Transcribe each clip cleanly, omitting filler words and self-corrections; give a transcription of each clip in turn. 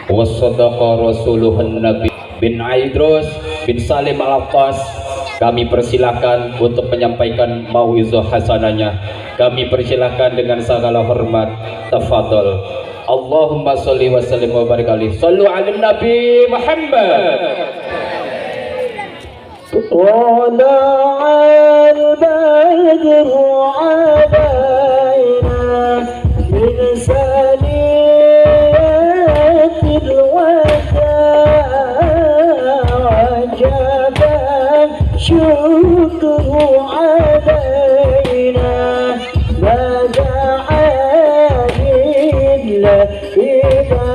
Wassadaqa rasuluhun nabi bin Aidrus bin Salim al-Aqqas. Kami persilahkan untuk menyampaikan mauizah hasanahnya. Kami persilahkan dengan segala hormat. Tafadhol. Allahumma sholli wa sallim wa barik alaihi. Shallu ala nabi Muhammad. طلع البدر علينا من ثنية الوداع وجب الشكر علينا ما دعا لله إذا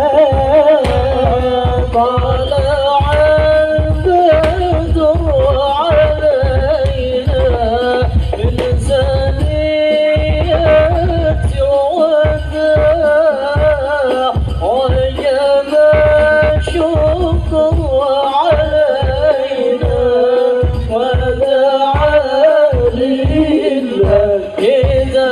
طلع البدر علينا من ثنية الوداع وجب الشكر علينا ودعا لله إذا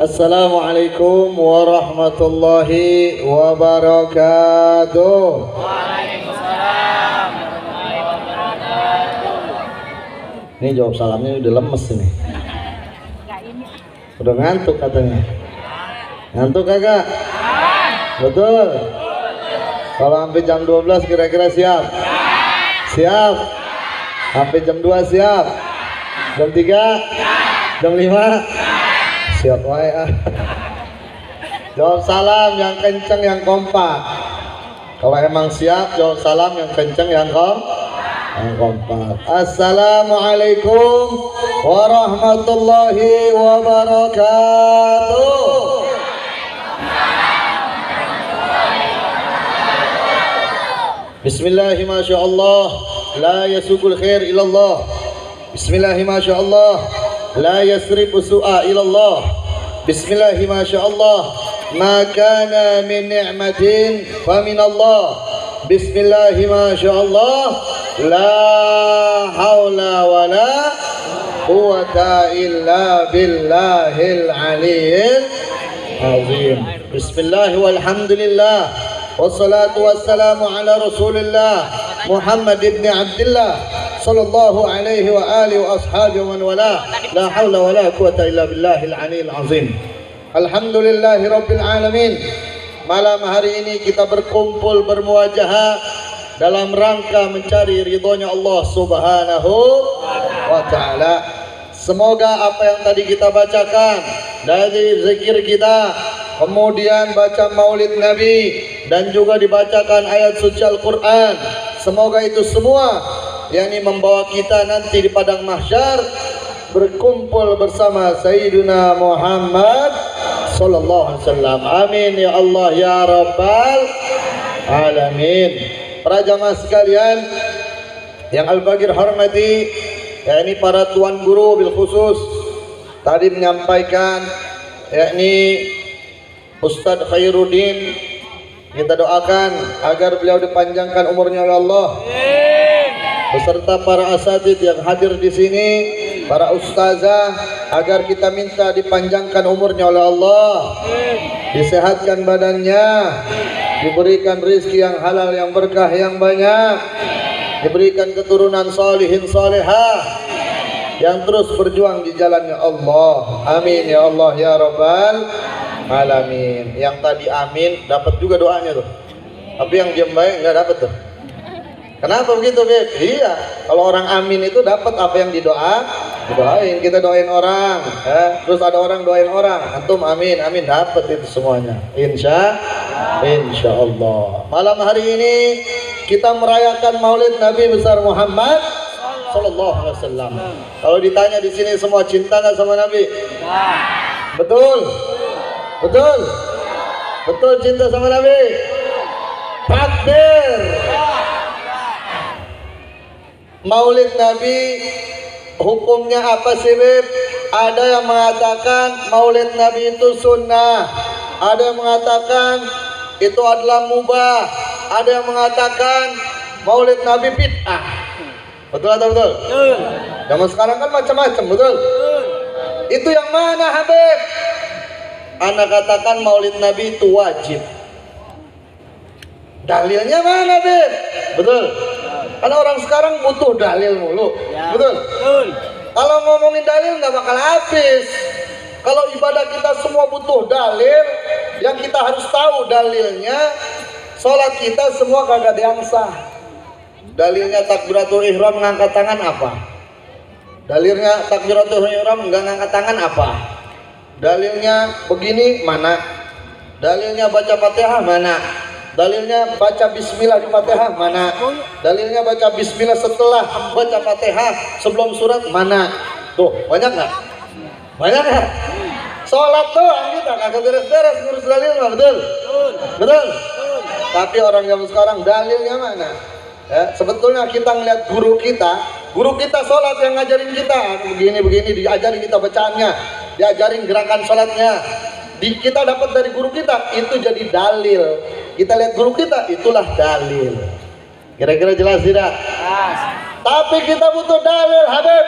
Assalamualaikum warahmatullahi wabarakatuh. Waalaikumsalam warahmatullahi wabarakatuh. Ini jawab salamnya udah lemes ini. Udah ngantuk katanya. Ngantuk kagak? Betul. Kalau sampai jam 12 kira-kira siap? Siap. Sampai jam 2 siap? Jam 3? Jam 5? Siap wae ah. Jawab salam yang kenceng yang kompak. Kalau emang siap jawab salam yang kenceng yang kompak. Assalamualaikum warahmatullahi wabarakatuh. Bismillahi masyaallah la yasukul khair ilallah. Bismillahi masyaallah la yasrifu su'a ilallah. Bismillahi masyaallah ma kana min ni'matin fa min Allah. Bismillahi masyaallah la haula wa la quwata illa billahil aliyyil azim. Bismillah walhamdulillah wassalatu wassalamu ala rasulillah Muhammad ibn Abdullah sallallahu alaihi wa alihi wa ashabihi wa man wala. La haula wa la quwata illa billahil aliyil azim. Alhamdulillahi rabbil alamin. Malam hari ini kita berkumpul bermuajahah dalam rangka mencari ridhonya Allah subhanahu wa ta'ala. Semoga apa yang tadi kita bacakan dari zikir kita, kemudian baca maulid Nabi, dan juga dibacakan ayat suci Al-Quran, semoga itu semua yakni membawa kita nanti di padang mahsyar berkumpul bersama Sayyidina Muhammad sallallahu alaihi wasallam. Amin ya Allah ya rabbal alamin. Para jamaah sekalian yang Al-Bagir hormati, yakni para tuan guru bil khusus tadi menyampaikan, yakni Ustadz Khairuddin, kita doakan agar beliau dipanjangkan umurnya oleh Allah, beserta para asatidz yang hadir di sini, para ustazah, agar kita minta dipanjangkan umurnya oleh Allah, disehatkan badannya, diberikan rezeki yang halal yang berkah yang banyak, diberikan keturunan salihin salihah yang terus berjuang di jalannya Allah. Amin ya Allah ya rabbal alamin. Yang tadi amin dapat juga doanya tuh, tapi yang diam baik nggak dapat tuh. Kenapa begitu, Beb? Iya, kalau orang amin itu dapat apa yang didoain. Kita doain orang, terus ada orang doain orang, antum amin, amin, dapat itu semuanya. Insya Allah. Malam hari ini kita merayakan Maulid Nabi besar Muhammad sallallahu alaihi wasallam. Kalau ditanya di sini semua cinta nggak sama Nabi? Betul, betul, betul cinta sama Nabi. Takbir. Maulid Nabi hukumnya apa sih, Beb? Ada yang mengatakan Maulid Nabi itu sunnah, ada yang mengatakan itu adalah mubah. Ada yang mengatakan Maulid Nabi bid'ah. Betul atau betul? Betul. Zaman sekarang kan macam-macam, betul? Itu yang mana, Habib? Anak katakan Maulid Nabi itu wajib. Dalilnya mana, Habib? Betul. Karena orang sekarang butuh dalil mulu, Ya. betul? Betul. Kalau ngomongin dalil nggak bakal habis. Kalau ibadah kita semua butuh dalil, yang kita harus tahu dalilnya, sholat kita semua kagak ada yang sah. Dalilnya takbiratul ihram ngangkat tangan apa? Dalilnya takbiratul ihram nggak ngangkat tangan apa? Dalilnya begini mana? Dalilnya baca Fatihah mana? Dalilnya baca bismillah di Fatihah mana? Dalilnya baca bismillah setelah baca Fatihah sebelum surat mana? Tuh, banyak nggak? Banyak nggak? Sholat doang kita kagak beres-beres ngurus dalil mah, betul? Betul? Tapi orang zaman sekarang dalilnya mana? Ya, sebetulnya kita ngeliat guru kita sholat yang ngajarin kita begini-begini, diajarin kita bacaannya, diajarin gerakan sholatnya. Kita dapat dari guru kita, itu jadi dalil. Kita lihat guru kita, itulah dalil. Kira-kira jelas tidak? Tapi kita butuh dalil, Habib,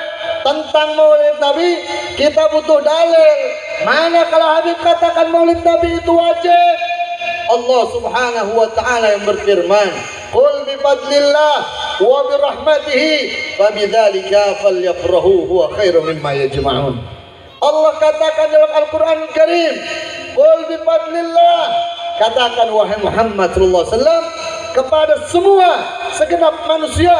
tentang Maulid Nabi. Kita butuh dalil. Mana kalau Habib katakan Maulid Nabi itu wajib? Allah Subhanahu wa taala yang berfirman, "Qul bi fadlillah wa bi rahmatihi fabidzalika falyafrahu huwa khairum mimma yajma'un." Allah katakan dalam Al-Qur'an Karim, "Qul bi fadlillah." Katakan wahai Muhammad sallallahu alaihi wasallam kepada semua segenap manusia,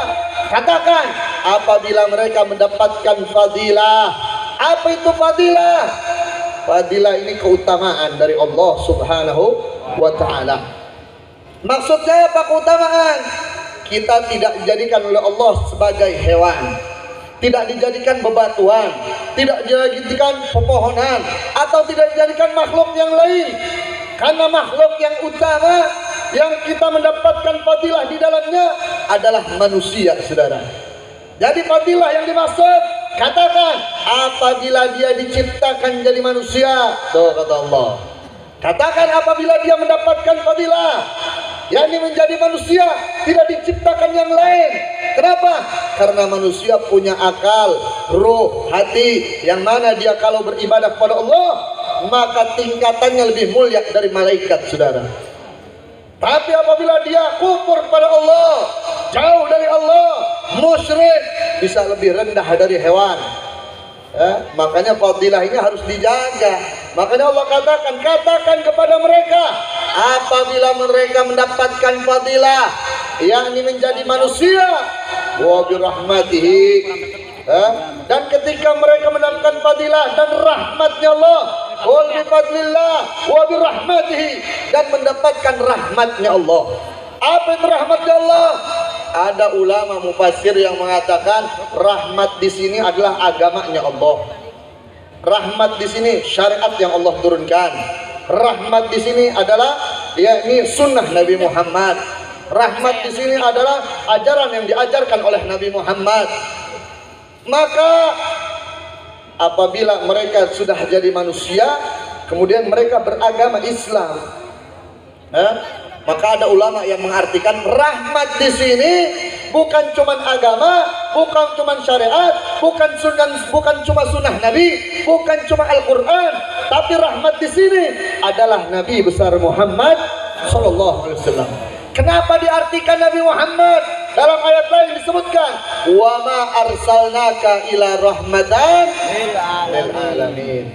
katakan apabila mereka mendapatkan fadilah. Apa itu fadilah? Fadilah ini keutamaan dari Allah Subhanahu wa taala. Maksudnya apa keutamaan? Kita tidak dijadikan oleh Allah sebagai hewan, tidak dijadikan bebatuan, tidak dijadikan pepohonan, atau tidak dijadikan makhluk yang lain. Karena makhluk yang utama yang kita mendapatkan fadilah di dalamnya adalah manusia, saudara. Jadi fadilah yang dimaksud, katakan apabila dia diciptakan jadi manusia, tuh kata Allah. Katakan apabila dia mendapatkan fadilah, yakni menjadi manusia, tidak diciptakan yang lain. Kenapa? Karena manusia punya akal, ruh, hati, yang mana dia kalau beribadah kepada Allah, maka tingkatannya lebih mulia dari malaikat, saudara. Tapi apabila dia kufur pada Allah, jauh dari Allah, musyrik, bisa lebih rendah dari hewan. Makanya fadilah ini harus dijaga. Makanya Allah katakan kepada mereka, apabila mereka mendapatkan fadilah, yakni menjadi manusia, wa bi rahmatihi, dan ketika mereka mendapatkan fadilah dan rahmatnya Allah, qul bi fadlillah wa bi rahmatihi, dan mendapatkan rahmatnya Allah. Apa itu rahmatnya Allah? Ada ulama mufassir yang mengatakan rahmat di sini adalah agamanya Allah. Rahmat di sini syariat yang Allah turunkan. Rahmat di sini adalah yakni sunnah Nabi Muhammad. Rahmat di sini adalah ajaran yang diajarkan oleh Nabi Muhammad. Maka apabila mereka sudah jadi manusia, kemudian mereka beragama Islam, maka ada ulama yang mengartikan rahmat di sini bukan cuma agama, bukan cuma syariat, bukan cuma sunnah Nabi, bukan cuma Al-Quran, tapi rahmat di sini adalah Nabi besar Muhammad Sallallahu Alaihi Wasallam. Kenapa diartikan Nabi Muhammad? Dalam ayat lain disebutkan, wa ma arsalnaka ila rahmatan lil alamin.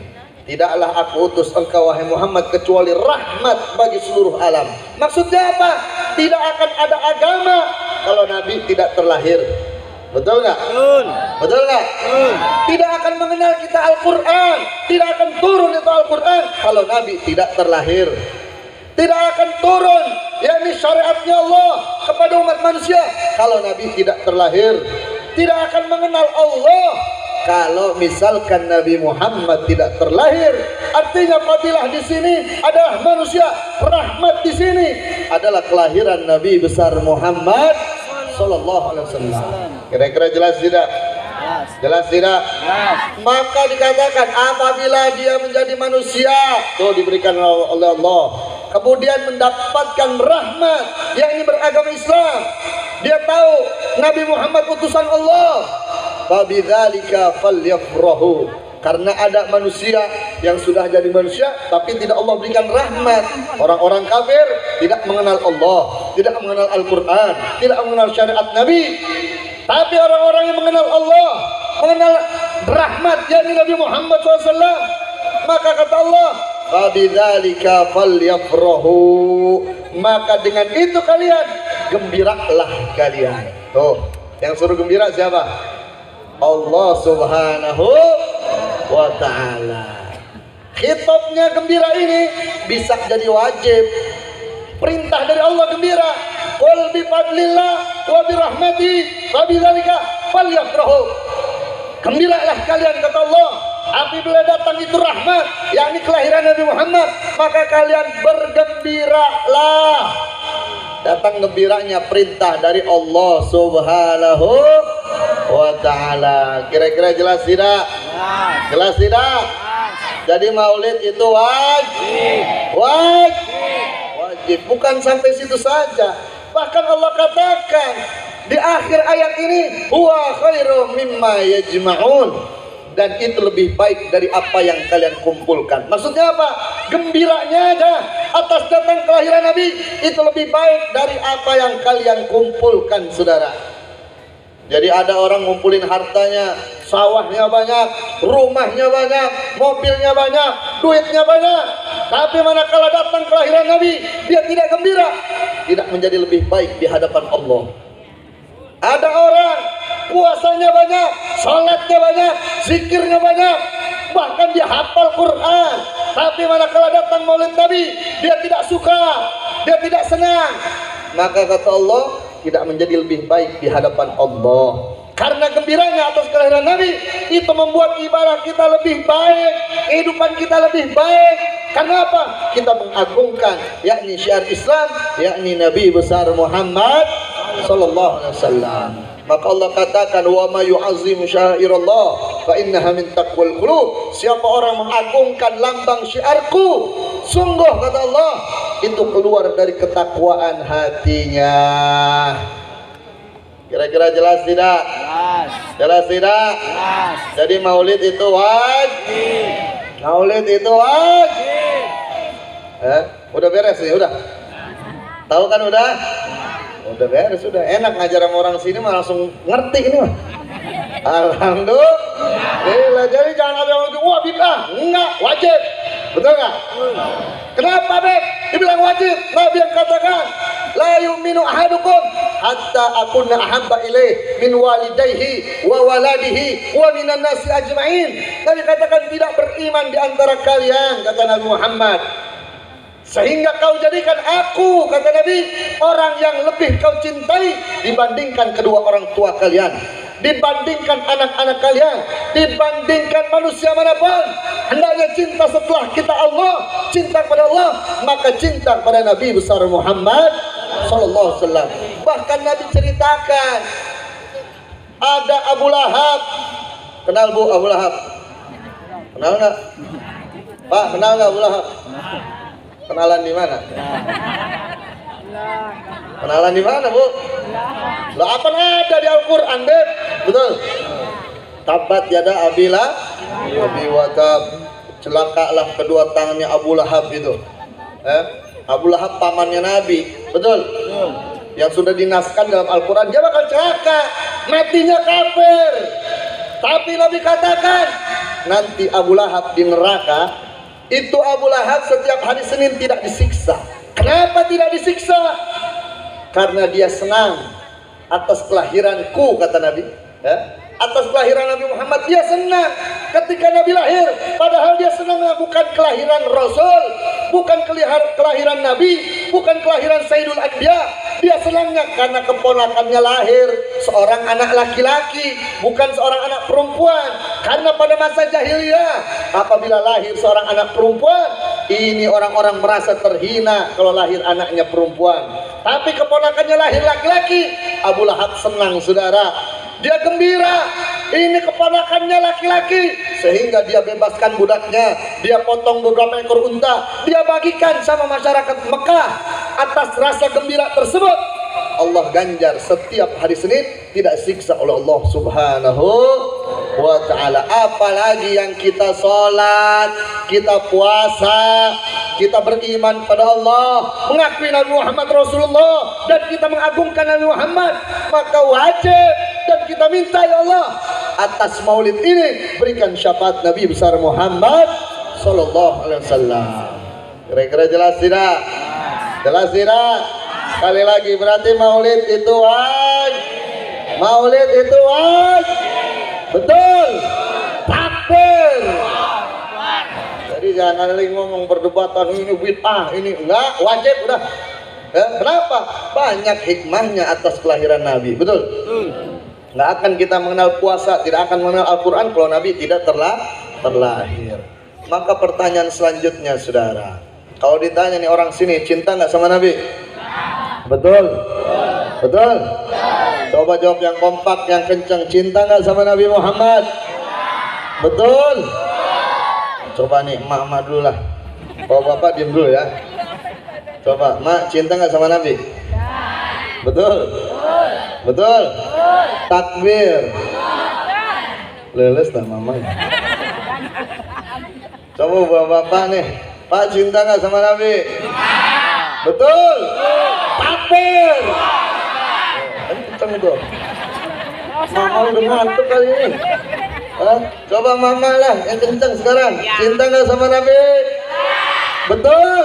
Tidaklah aku utus engkau wahai Muhammad kecuali rahmat bagi seluruh alam. Maksudnya apa? Tidak akan ada agama kalau Nabi tidak terlahir. Betul nggak? Betul. Betul nggak? Tidak akan mengenal kita Al-Quran, tidak akan turun itu Al-Quran kalau Nabi tidak terlahir. Tidak akan turun yakni syariatnya Allah kepada umat manusia kalau Nabi tidak terlahir. Tidak akan mengenal Allah kalau misalkan Nabi Muhammad tidak terlahir. Artinya fadilah di sini adalah manusia, rahmat di sini adalah kelahiran Nabi besar Muhammad Sallallahu Alaihi Wasallam. Kira-kira jelas tidak? Jelas tidak? Maka dikatakan apabila dia menjadi manusia, tuh diberikan oleh Allah kemudian mendapatkan rahmat, yakni beragama Islam. Dia tahu Nabi Muhammad utusan Allah. Fabidzalika falyafrahu. Karena ada manusia yang sudah jadi manusia tapi tidak Allah berikan rahmat. Orang-orang kafir tidak mengenal Allah, tidak mengenal Al-Quran, tidak mengenal syariat Nabi. Tapi orang-orang yang mengenal Allah, mengenal rahmat yakni Nabi Muhammad SAW, maka kata Allah, fabidzalika falyafrahu, maka dengan itu kalian gembiralah kalian. Tuh, yang suruh gembira siapa? Allah Subhanahu wa ta'ala. Khitabnya gembira ini bisa jadi wajib. Perintah dari Allah gembira. Qul bi fadlillah wa bi rahmati fa bidzalika falyafrahu. Gembiralah kalian kata Allah. Apabila datang itu rahmat, yakni kelahiran Nabi Muhammad, maka kalian bergembiralah. Datang gembiranya perintah dari Allah Subhanahu wa ta'ala. Kira-kira jelas tidak? Jelas tidak? Jadi maulid itu wajib. Bukan sampai situ saja. Bahkan Allah katakan di akhir ayat ini, huwa khairum mimma yajma'un, dan itu lebih baik dari apa yang kalian kumpulkan. Maksudnya apa? Gembiranya aja atas datang kelahiran Nabi itu lebih baik dari apa yang kalian kumpulkan, saudara. Jadi ada orang ngumpulin hartanya, sawahnya banyak, rumahnya banyak, mobilnya banyak, duitnya banyak. Tapi manakala datang kelahiran Nabi, dia tidak gembira, tidak menjadi lebih baik di hadapan Allah. Ada orang puasanya banyak, salatnya banyak, zikirnya banyak, bahkan dia hafal Quran. Tapi manakala datang maulid Nabi, dia tidak suka, dia tidak senang. Maka kata Allah, tidak menjadi lebih baik di hadapan Allah. Karena gembiranya atas kelahiran Nabi itu membuat ibadah kita lebih baik, kehidupan kita lebih baik. Karena apa? Kita mengagungkan yakni syiar Islam, yakni Nabi besar Muhammad sallallahu alaihi wasallam. Maka Allah katakan, wa ma yu'azzimu syairallah fa innaha min taqwal qulub. Siapa orang mengagungkan lambang syiarku, sungguh kata Allah, itu keluar dari ketakwaan hatinya. Kira-kira jelas tidak? Jelas tidak? Jadi maulid itu wajib. Maulid itu wajib. Udah beres nih, udah. Tahu kan udah? Udah beres, sudah. Enak ngajar sama orang sini mah langsung ngerti ini mah. Alhamdulillah. Jadi jangan ada yang bilang, wah bid'ah. Enggak, wajib. Betul nggak? Kenapa Beb? Dibilang wajib. Nabi yang katakan, la yu'minu ahadukum hatta akunna ahabba ilaih min walidayhi wa waladihi wa minan nasi ajma'in. Nabi katakan tidak beriman di antara kalian, kata Nabi Muhammad, sehingga kau jadikan aku, kata Nabi, orang yang lebih kau cintai dibandingkan kedua orang tua kalian, dibandingkan anak-anak kalian, dibandingkan manusia manapun. Hendaknya cinta setelah kita Allah, cinta kepada Allah, maka cinta kepada Nabi besar Muhammad sallallahu alaihi wasallam. Bahkan Nabi ceritakan ada Abu Lahab. Kenal Bu Abu Lahab? Kenal nggak? Pak, kenal nggak Abu Lahab? Kenalan di mana? Kenalan di mana, Bu? Lah apa ada di Al-Qur'an, Beb? Betul. Tabat yada abila Abi Watab. Celakalah kedua tangannya Abu Lahab itu. Abu Lahab pamannya Nabi. Betul? Yang sudah dinaskan dalam Al-Qur'an, dia bakal celaka, matinya kafir. Tapi Nabi katakan, nanti Abu Lahab di neraka, itu Abu Lahab setiap hari Senin tidak disiksa. Kenapa tidak disiksa? Karena dia senang atas kelahiranku, kata Nabi. Atas kelahiran Nabi Muhammad dia senang ketika Nabi lahir. Padahal dia senangnya bukan kelahiran Rasul, bukan kelahiran Nabi, bukan kelahiran Sayyidul Anbiya. Dia senangnya karena keponakannya lahir seorang anak laki-laki, bukan seorang anak perempuan. Karena pada masa jahiliyah, apabila lahir seorang anak perempuan, ini orang-orang merasa terhina kalau lahir anaknya perempuan. Tapi keponakannya lahir laki-laki, Abu Lahab senang, saudara. Dia gembira ini keponakannya laki-laki, sehingga dia bebaskan budaknya, dia potong beberapa ekor unta, dia bagikan sama masyarakat Mekah. Atas rasa gembira tersebut, Allah ganjar setiap hari Senin tidak siksa oleh Allah Subhanahu wa ta'ala. Apalagi yang kita sholat, kita puasa, kita beriman pada Allah, mengakui Nabi Muhammad Rasulullah, dan kita mengagungkan Nabi Muhammad, maka wajib dan kita minta, ya Allah, atas maulid ini berikan syafaat Nabi besar Muhammad Sallallahu Alaihi Wasallam. Kira-kira jelas tidak? Jelas tidak? Sekali lagi, berarti maulid itu wajib. Maulid itu wajib. Betul. Takbir. Jadi jangan lagi ngomong perdebatan ini bid'ah, ini enggak, wajib udah. Ya, kenapa? Banyak hikmahnya atas kelahiran Nabi. Betul. Nggak akan kita mengenal puasa, tidak akan mengenal Al-Quran kalau Nabi tidak terlahir. Maka pertanyaan selanjutnya, saudara, kalau ditanya nih orang sini, cinta nggak sama Nabi? Betul? Betul? Coba jawab yang kompak, yang kencang. Cinta nggak sama Nabi Muhammad? Betul? Coba nih, emak dulu lah. Bapak diem dulu ya. Coba, mak, cinta nggak sama Nabi? Betul? Betul? Takbir. Leles lah mama. Coba bapak nih, Pak, cinta nggak sama Nabi? Betul? Takbir. Kenceng itu. Mama udah ngantuk kali ini. Coba mama lah yang kenceng sekarang. Cinta nggak sama Nabi? Betul?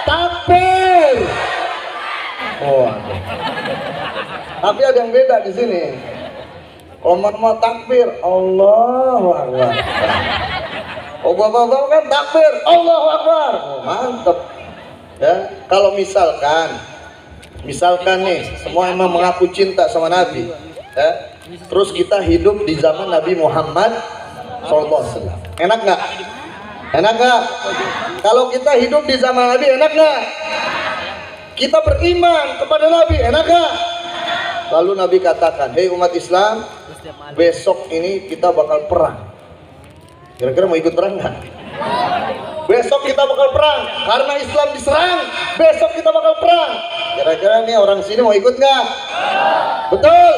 Takbir. Oh, tapi ada yang beda di sini. Kalau mama takbir, Allahu Akbar. Oh, bapak-bapak kan takbir, Allahu Akbar. Oh, mantep. Ya, kalau misalkan nih semua emang mengaku cinta sama Nabi, ya, terus kita hidup di zaman Nabi Muhammad SAW, enak nggak? Enak nggak? Kalau kita hidup di zaman Nabi, enak nggak? Kita beriman kepada Nabi, enak nggak? Lalu Nabi katakan, hei umat Islam, besok ini kita bakal perang. Kira-kira mau ikut perang nggak? Besok kita bakal perang, karena Islam diserang. Besok kita bakal perang. Kira-kira nih orang sini mau ikut nggak? Betul?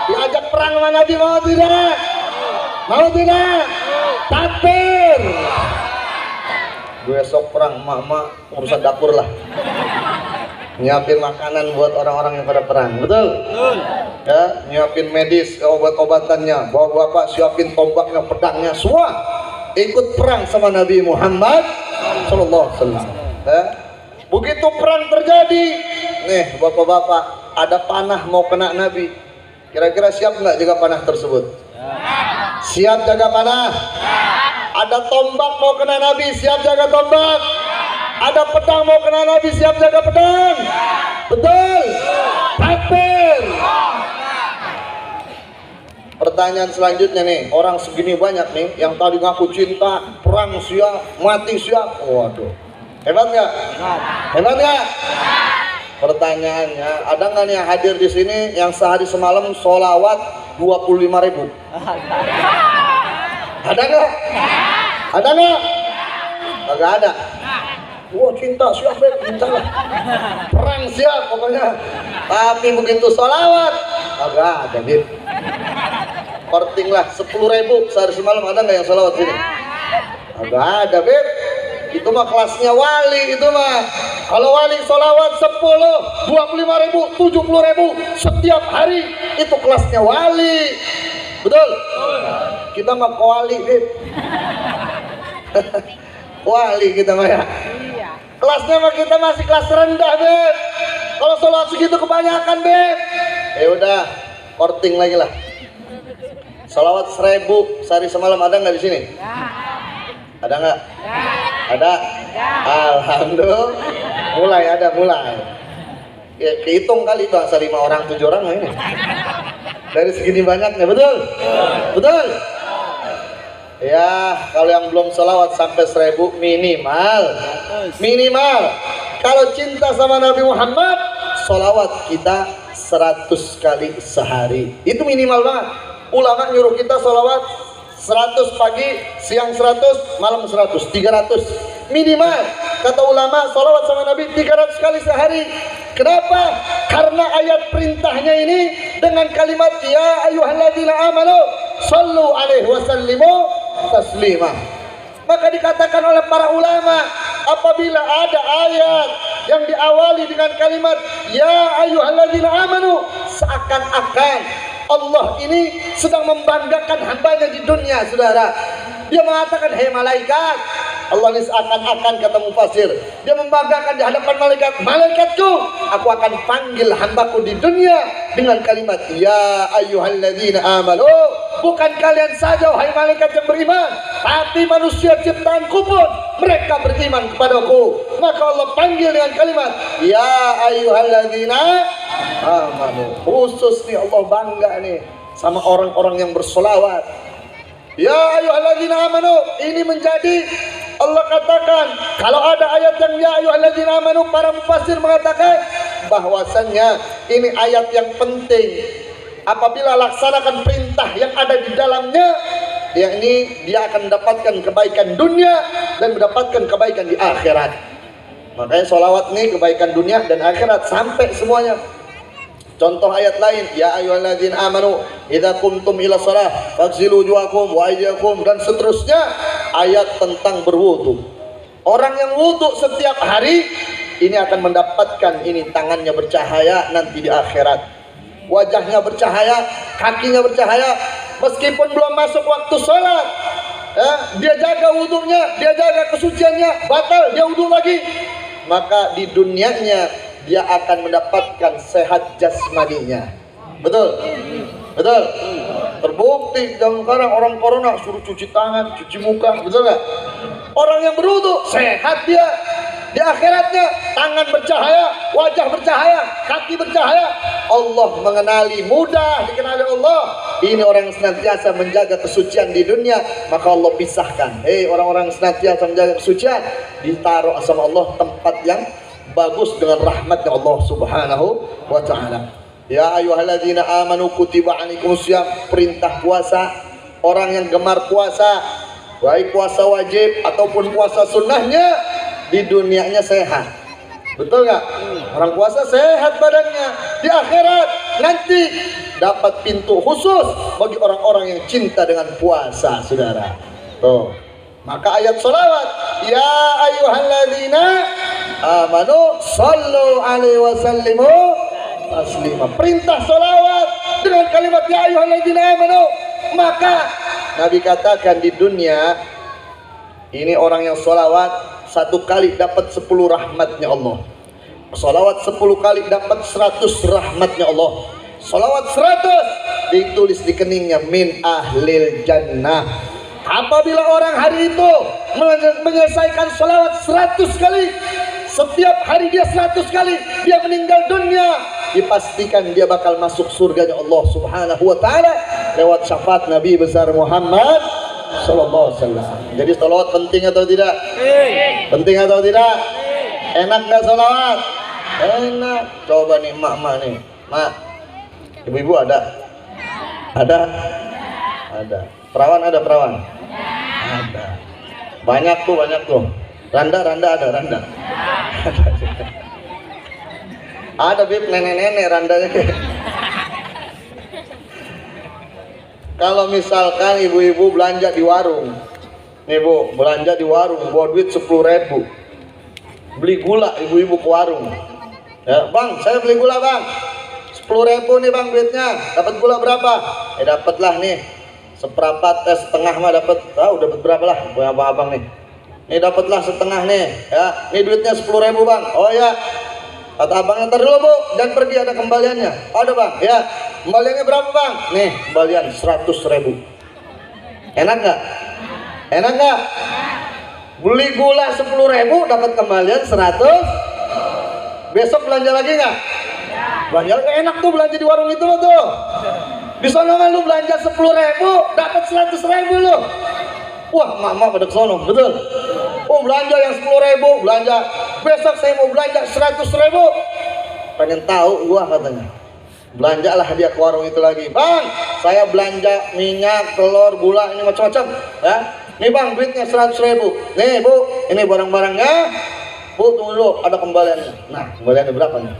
Diajak perang sama Nabi, mau tidak? Mau tidak? Takbir. Besok perang, mak urusan dapur lah. Nyiapin makanan buat orang-orang yang pada perang, betul? Ya, nyiapin medis, obat-obatannya, bawa bapak siapin tombaknya, pedangnya, semua ikut perang sama Nabi Muhammad Sallallahu Alaihi Wasallam. Ya. Begitu perang terjadi, nih bapak-bapak, ada panah mau kena Nabi. Kira-kira siap nggak jaga panah tersebut? Siap jaga panah? Ada tombak mau kena Nabi, siap jaga tombak? Ada pedang mau kena Nabi, siap jaga pedang? Betul? Takbir. Pertanyaan selanjutnya nih, orang segini banyak nih yang tadi ngaku cinta, perang siap, mati siap. Waduh, hebat nggak? Hebat nggak? Pertanyaannya, ada nggak nih yang hadir di sini yang sehari semalam sholawat 25.000? Ada nggak? Ada nggak? Nggak ada. Wah, cinta siap, cinta lah. Perang siap pokoknya. Tapi begitu sholawat, agak ada dit. Korting lah 10.000 sehari semalam, ada nggak yang sholawat sini? Agak ada, Beb. Itu mah kelasnya wali itu mah. Kalau wali sholawat 10, 25.000, 70.000 setiap hari, itu kelasnya wali. Betul? Kita mah wali, Beb. Wali kita mah ya. Kelasnya mah kita masih kelas rendah, Beb. Kalau sholat segitu kebanyakan, Beb. Ya udah, korting lagi lah. Sholawat 1.000 sehari semalam, ada nggak di sini? Ada nggak? Ada? Alhamdulillah. Mulai ada, mulai. Ya, kehitung kali itu asal 5 orang 7 orang ini. Dari segini banyaknya, betul? Betul? Ya, kalau yang belum sholawat sampai 1.000 minimal. Minimal. Kalau cinta sama Nabi Muhammad, sholawat kita 100 kali sehari. Itu minimal banget. Ulama nyuruh kita sholawat 100 pagi, siang 100, malam 100, 300 minimal. Kata ulama, sholawat sama Nabi 300 kali sehari. Kenapa? Karena ayat perintahnya ini dengan kalimat ya ayyuhalladzina amanu shallu alaihi wasallimu taslima. Maka dikatakan oleh para ulama, apabila ada ayat yang diawali dengan kalimat ya ayyuhalladzina amanu, seakan-akan Allah ini sedang membanggakan hambanya di dunia, saudara. Dia mengatakan, hei malaikat, Allah ini seakan-akan, kata mufasir, dia membanggakan di hadapan malaikat, malaikatku, aku akan panggil hambaku di dunia dengan kalimat ya ayyuhalladzina amanu. Bukan kalian saja wahai malaikat yang beriman, tapi manusia ciptaanku pun mereka beriman kepadaku. Maka Allah panggil dengan kalimat ya ayyuhalladzina amanu. Khusus nih Allah bangga nih sama orang-orang yang bersolawat. Ya ayyuhalladzina amanu, ini menjadi Allah katakan, kalau ada ayat yang ya ayyuhalladzina amanu, para mufassir mengatakan bahwasannya ini ayat yang penting. Apabila laksanakan perintah yang ada di dalamnya, yakni dia akan mendapatkan kebaikan dunia dan mendapatkan kebaikan di akhirat. Makanya sholawat ini kebaikan dunia dan akhirat sampai semuanya. Contoh ayat lain, ya ayyuhalladzina amanu idza qumtum ila shalah faghsilu wujuhakum wa aydiyakum, dan seterusnya ayat tentang berwudu. Orang yang wudu setiap hari ini akan mendapatkan ini tangannya bercahaya nanti di akhirat. Wajahnya bercahaya, kakinya bercahaya, meskipun belum masuk waktu sholat, ya, dia jaga wudunya, dia jaga kesuciannya, batal dia wudu lagi, maka di dunianya dia akan mendapatkan sehat jasmaninya. Betul? Betul? Terbukti zaman sekarang orang corona suruh cuci tangan, cuci muka, betul nggak? Orang yang berwudu sehat dia. Di akhiratnya tangan bercahaya, wajah bercahaya, kaki bercahaya. Allah mengenali, mudah dikenali Allah. Ini orang yang senantiasa menjaga kesucian di dunia, maka Allah pisahkan. Hei orang-orang yang senantiasa menjaga kesucian, ditaruh sama Allah tempat yang bagus dengan rahmatnya Allah Subhanahu wa ta'ala. Ya ayyuhalladzina amanu kutiba alaikumusiyam, perintah puasa. Orang yang gemar puasa, baik puasa wajib ataupun puasa sunnahnya, di dunianya sehat. Betul nggak? Orang puasa sehat badannya. Di akhirat nanti dapat pintu khusus bagi orang-orang yang cinta dengan puasa, saudara. Tuh. Maka ayat sholawat ya ayyuhalladzina amanu shallu alaihi wasallimu taslima. Perintah sholawat dengan kalimat ya ayyuhalladzina amanu. Maka Nabi katakan di dunia ini orang yang sholawat 1 kali dapat 10 rahmatnya Allah. Sholawat 10 kali dapat 100 rahmatnya Allah. Sholawat 100 ditulis di keningnya min ahlil jannah. Apabila orang hari itu menyelesaikan sholawat 100 kali, setiap hari dia 100 kali, dia meninggal dunia, dipastikan dia bakal masuk surganya Allah Subhanahu wa ta'ala lewat syafaat Nabi besar Muhammad sallallahu alaihi wasallam. Jadi sholawat penting atau tidak? Penting atau tidak? Enak nggak sholawat? Enak. Coba nih mak nih, mak, ibu-ibu ada? Ada? Ada. Perawan ada perawan? Ada. Banyak tuh. Randa ada. Ada bib nenek-nenek randanya. Kalau misalkan ibu-ibu belanja di warung, nih bu, belanja di warung, bawa duit 10.000, beli gula ibu-ibu ke warung, ya bang, saya beli gula bang, 10.000 nih bang duitnya, dapat gula berapa? Dapatlah nih, seperempat setengah mah dapat, tahu dapat berapa lah, punya abang-abang nih, dapatlah setengah nih, ya, ini duitnya 10.000 bang, oh ya. Kata abangnya, ntar dulu bu, jangan pergi, ada kembaliannya. Ada bang, ya. Kembaliannya berapa bang? Nih, kembalian 100.000. Enak nggak? Enak nggak? Beli gula 10.000, dapat kembalian 100. Besok belanja lagi nggak? Belanja lagi, enak tuh belanja di warung itu lo tuh. Di sana kan lu belanja 10.000, dapat 100.000 lo. Wah, mama pada kesono, betul. Oh belanja yang 10.000, belanja. Besok saya mau belanja 100.000. Pengen tahu gua katanya. Belanjalah dia ke warung itu lagi. Bang, saya belanja minyak, telur, gula, ini macam-macam. Ya. Nih bang, duitnya 100.000. Nih bu, ini barang-barangnya. Bu, tunggu dulu, ada kembaliannya. Nah, kembaliannya berapa nih?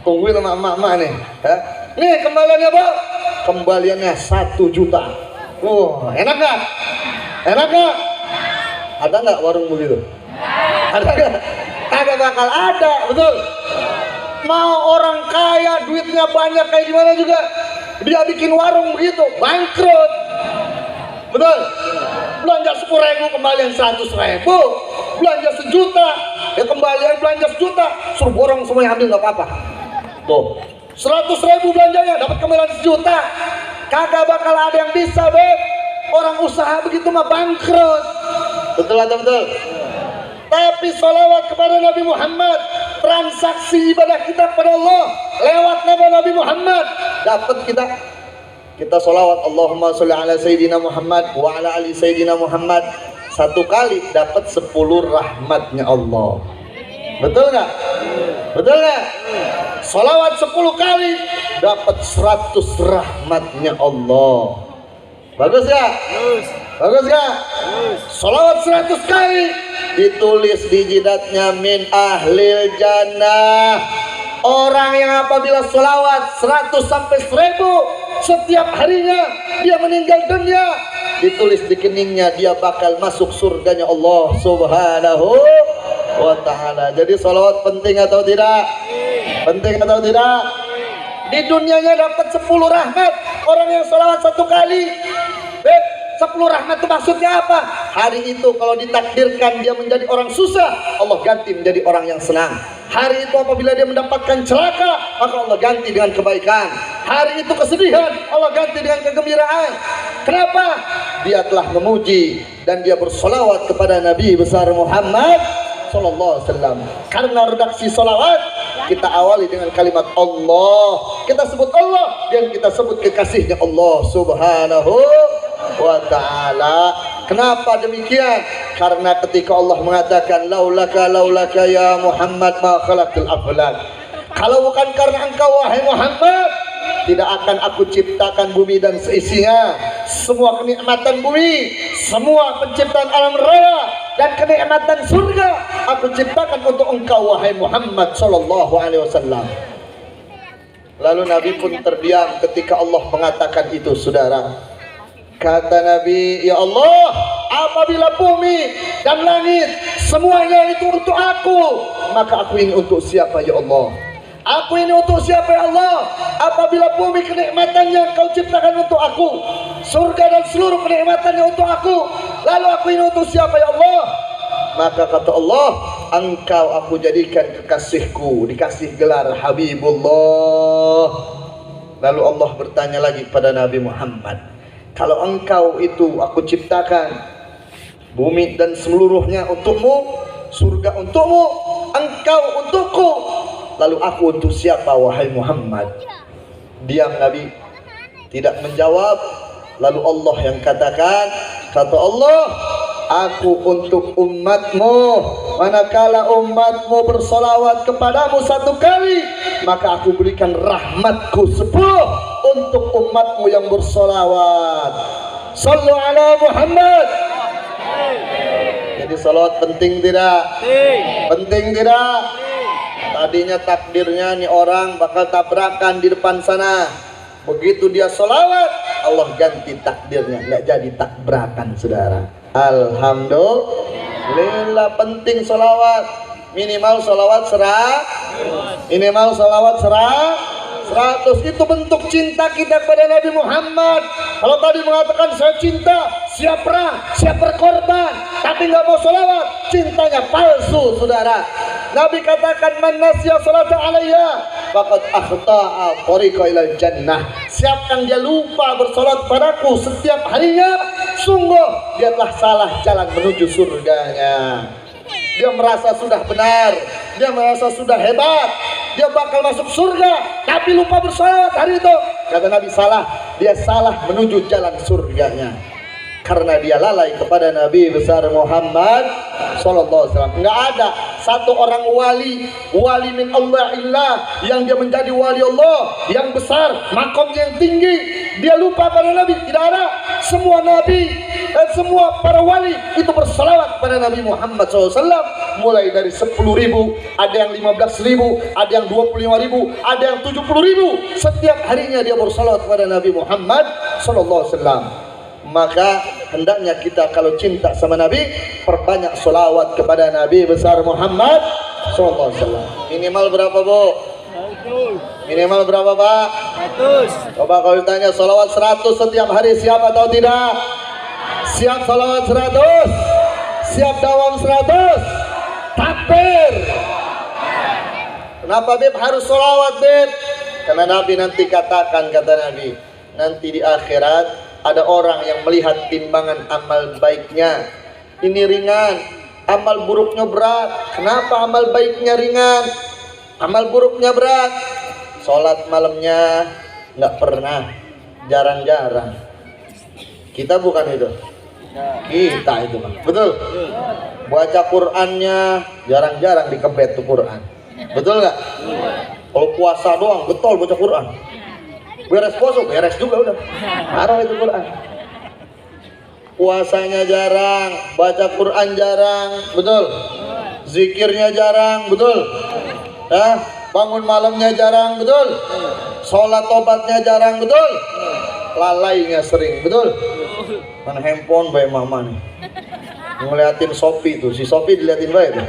Tungguin sama emak-emak nih. Ya. Nih kembaliannya bu. Kembaliannya 1 juta. Enak gak? Enak gak? Ada nggak warung begitu? Ada nggak? Kagak bakal ada, betul. Mau orang kaya, duitnya banyak kayak gimana juga, dia bikin warung begitu, bangkrut. Betul. Belanja 10.000 kembalian 100.000, belanja 1 juta ya kembalian belanja 1 juta, suruh borong semuanya ambil nggak apa-apa. Tuh 100.000 belanjanya dapat kembalian 1 juta, kagak bakal ada yang bisa, Beb. Orang usaha begitu mah bangkrut. Betul atau betul? Tapi sholawat kepada Nabi Muhammad, transaksi ibadah kita kepada Allah lewat nama Nabi Muhammad, dapat kita sholawat Allahumma sholli ala Sayyidina Muhammad wa ala ali Sayyidina Muhammad, 1 kali dapat 10 rahmatnya Allah. Betul nggak? Betul nggak? Sholawat 10 kali dapat 100 rahmatnya Allah. Bagus gak? Bagus gak? Sholawat 100 kali ditulis di jidatnya min ahlil jannah. Orang yang apabila sholawat 100 sampai 1000 setiap harinya dia meninggal dunia, ditulis di keningnya dia bakal masuk surganya Allah subhanahu wa ta'ala. Jadi sholawat penting atau tidak? Penting atau tidak? Di dunianya dapat 10 rahmat orang yang sholawat 1 kali. 10 rahmat itu maksudnya apa? Hari itu kalau ditakdirkan dia menjadi orang susah, Allah ganti menjadi orang yang senang. Hari itu apabila dia mendapatkan celaka, maka Allah ganti dengan kebaikan. Hari itu kesedihan, Allah ganti dengan kegembiraan. Kenapa? Dia telah memuji dan dia bersolawat kepada Nabi besar Muhammad sallallahu alaihi wasallam. Karena redaksi solawat kita awali dengan kalimat Allah, kita sebut Allah dan kita sebut kekasihnya Allah subhanahu wa ta'ala. Kenapa demikian? Karena ketika Allah mengatakan laulaka ya Muhammad ma khalaqtul aflak, kalau bukan karena engkau wahai Muhammad, tidak akan aku ciptakan bumi dan seisinya, semua kenikmatan bumi, semua penciptaan alam raya dan kenikmatan surga aku ciptakan untuk engkau wahai Muhammad sallallahu alaihi wasallam. Lalu Nabi pun terdiam ketika Allah mengatakan itu, saudara. Kata Nabi, ya Allah, apabila bumi dan langit semuanya itu untuk aku, maka aku ini untuk siapa ya Allah? Aku ini untuk siapa ya Allah? Apabila bumi kenikmatannya kau ciptakan untuk aku, surga dan seluruh kenikmatannya untuk aku, lalu aku ini untuk siapa ya Allah? Maka kata Allah, engkau aku jadikan kekasihku, dikasih gelar Habibullah. Lalu Allah bertanya lagi kepada Nabi Muhammad, kalau engkau itu aku ciptakan bumi dan seluruhnya untukmu, surga untukmu, engkau untukku, lalu aku untuk siapa wahai Muhammad? Diam Nabi, tidak menjawab. Lalu Allah yang katakan, kata Allah, aku untuk umatmu, manakala umatmu bersolawat kepadamu 1 kali, maka aku berikan rahmatku 10 untuk umatmu yang bersolawat. Sallu ala Muhammad. Jadi salawat penting tidak? Penting tidak? Tadinya takdirnya nih orang bakal tabrakan di depan sana. Begitu dia solawat, Allah ganti takdirnya, nggak jadi tabrakan, saudara. Alhamdulillah, penting solawat. Minimal solawat 100. Minimal solawat 100. Itu bentuk cinta kita kepada Nabi Muhammad. Kalau tadi mengatakan saya cinta, siap perang, siap berkorban, tapi nggak mau solawat, cintanya palsu, saudara. Nabi katakan man nasiya salata alaiya faqad akhta'a tariqa ilal jannah. Siapa yang dia lupa bersolat padaku setiap harinya, sungguh dia telah salah jalan menuju surganya. Dia merasa sudah benar, dia merasa sudah hebat, dia bakal masuk surga, tapi lupa bersolawat hari itu. Kata Nabi salah, dia salah menuju jalan surganya karena dia lalai kepada Nabi besar Muhammad sallallahu alaihi wasallam. Enggak ada satu orang wali min Allah illah, yang dia menjadi wali Allah yang besar, makomnya yang tinggi, dia lupa pada Nabi? Tidak ada. Semua Nabi dan semua para wali itu bersalawat pada Nabi Muhammad SAW, mulai dari 10.000, ada yang 15.000, ada yang 25.000, ada yang 70.000. Setiap harinya dia bersalawat pada Nabi Muhammad SAW. Maka hendaknya kita kalau cinta sama Nabi, perbanyak sholawat kepada Nabi besar Muhammad SAW. Minimal berapa, Bu? 100. Minimal berapa, Pak? 100. Coba kalau ditanya sholawat 100 setiap hari, siap atau tidak? Siap sholawat 100? Siap dawam 100? Takbir! Kenapa, Beb, harus sholawat, Beb? Karena Nabi nanti katakan, kata Nabi, nanti di akhirat ada orang yang melihat timbangan amal baiknya, ini ringan, amal buruknya berat. Kenapa amal baiknya ringan, amal buruknya berat? Sholat malamnya nggak pernah, jarang-jarang. Kita bukan itu, kita itu, Pak. Betul? Baca Qur'annya jarang-jarang dikebet tuh Qur'an. Betul nggak? Kalau puasa doang betul baca Qur'an. Beres puasa, beres juga udah. Marah itu Quran. Puasanya jarang, baca Quran jarang, betul. Zikirnya jarang, betul. Bangun malamnya jarang, betul. Sholat tobatnya jarang, betul. Lalainya sering, betul. Mana handphone baik mama nih. Ngeliatin Shopee tuh, si Shopee diliatin baik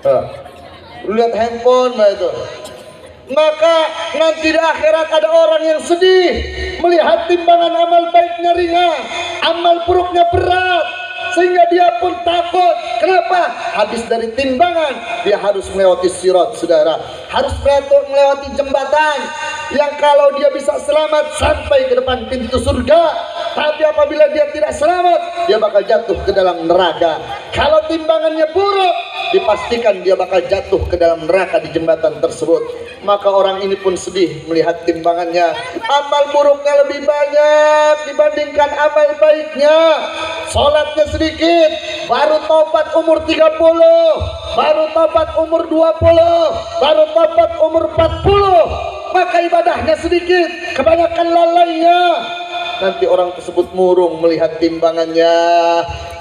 tuh. Lu lihat handphone baik tuh. Maka nanti di akhirat ada orang yang sedih melihat timbangan amal baiknya ringan, amal buruknya berat, sehingga dia pun takut. Kenapa? Habis dari timbangan dia harus melewati sirat, saudara. Harus melewati jembatan yang kalau dia bisa selamat sampai ke depan pintu surga, tapi apabila dia tidak selamat, dia bakal jatuh ke dalam neraka. Kalau timbangannya buruk, dipastikan dia bakal jatuh ke dalam neraka di jembatan tersebut. Maka orang ini pun sedih melihat timbangannya, amal buruknya lebih banyak dibandingkan amal baiknya. Sholatnya sedikit, baru tobat umur 30, baru tobat umur 20, baru tobat umur 40. Maka ibadahnya sedikit, kebanyakan lalainya. Nanti orang tersebut murung melihat timbangannya.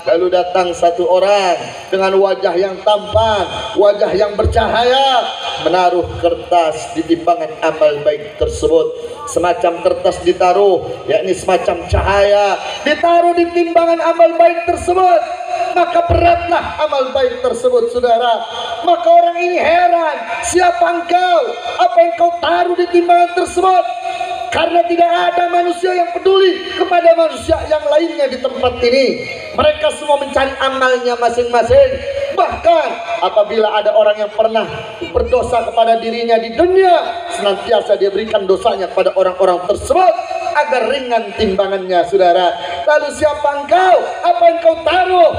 Lalu datang satu orang dengan wajah yang tampan, wajah yang bercahaya, menaruh kertas di timbangan amal baik tersebut. Semacam kertas ditaruh, yakni semacam cahaya ditaruh di timbangan amal baik tersebut. Maka beratlah amal baik tersebut, saudara. Maka orang ini heran, siapa engkau? Apa yang kau taruh di timbangan tersebut? Karena tidak ada manusia yang peduli kepada manusia yang lainnya di tempat ini. Mereka semua mencari amalnya masing-masing. Bahkan apabila ada orang yang pernah berdosa kepada dirinya di dunia, senantiasa dia berikan dosanya kepada orang-orang tersebut agar ringan timbangannya, saudara. Lalu siapa engkau? Apa yang kau taruh?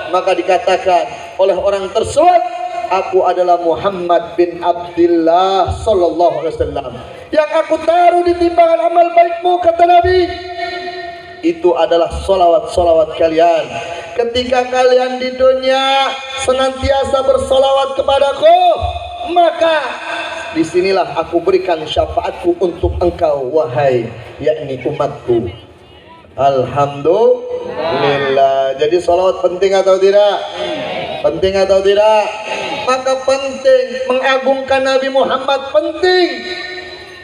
Maka dikatakan oleh orang tersebut, aku adalah Muhammad bin Abdullah sallallahu alaihi wasallam. Yang aku taruh di timbangan amal baikmu, kata Nabi, itu adalah solawat-solawat kalian. Ketika kalian di dunia senantiasa bersolawat kepadaku, maka disinilah aku berikan syafaatku untuk engkau, wahai yakni umatku. Alhamdulillah. Jadi solawat penting atau tidak? Penting atau tidak? Maka penting mengagungkan Nabi Muhammad, penting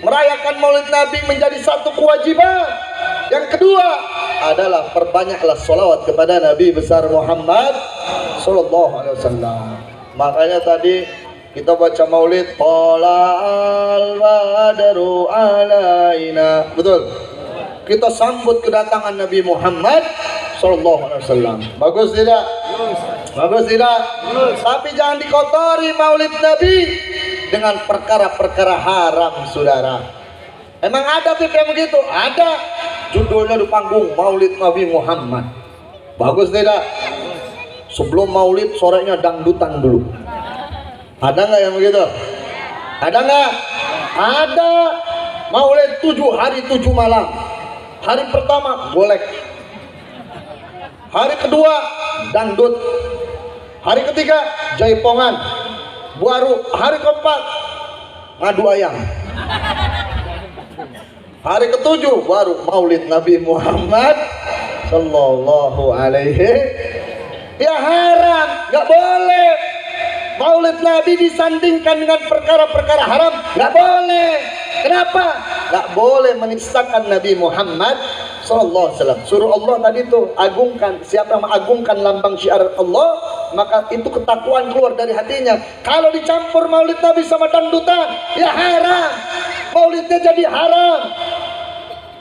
merayakan maulid Nabi menjadi satu kewajiban. Yang kedua adalah perbanyaklah sholawat kepada Nabi besar Muhammad Sallallahu Alaihi Wasallam. Makanya tadi kita baca maulid, Tala'al badru alaina. Betul. Kita sambut kedatangan Nabi Muhammad Sallallahu Alaihi Wasallam. Bagus tidak? Bagus tidak? Tapi jangan dikotori maulid Nabi dengan perkara-perkara haram, saudara. Emang ada TV yang begitu? Ada. Judulnya di panggung Maulid Nabi Muhammad. Bagus tidak? Sebelum maulid sorenya dangdutan dulu. Ada nggak yang begitu? Ada nggak? Ada. Maulid 7 hari 7 malam. Hari pertama golek. Hari kedua dangdut. Hari ketiga jaipongan, baru hari keempat ngadu ayam. Hari ketujuh baru Maulid Nabi Muhammad Sallallahu Alaihi. Ya haram, nggak boleh. Maulid Nabi disandingkan dengan perkara-perkara haram, nggak boleh. Kenapa? Nggak boleh menistakan Nabi Muhammad Sallallahu Alaihi Wasallam. Suruh Allah tadi tuh agungkan. Siapa yang mengagungkan lambang syiar Allah, maka itu ketakwaan keluar dari hatinya. Kalau dicampur Maulid Nabi sama dangdutan, ya haram. Maulidnya jadi haram.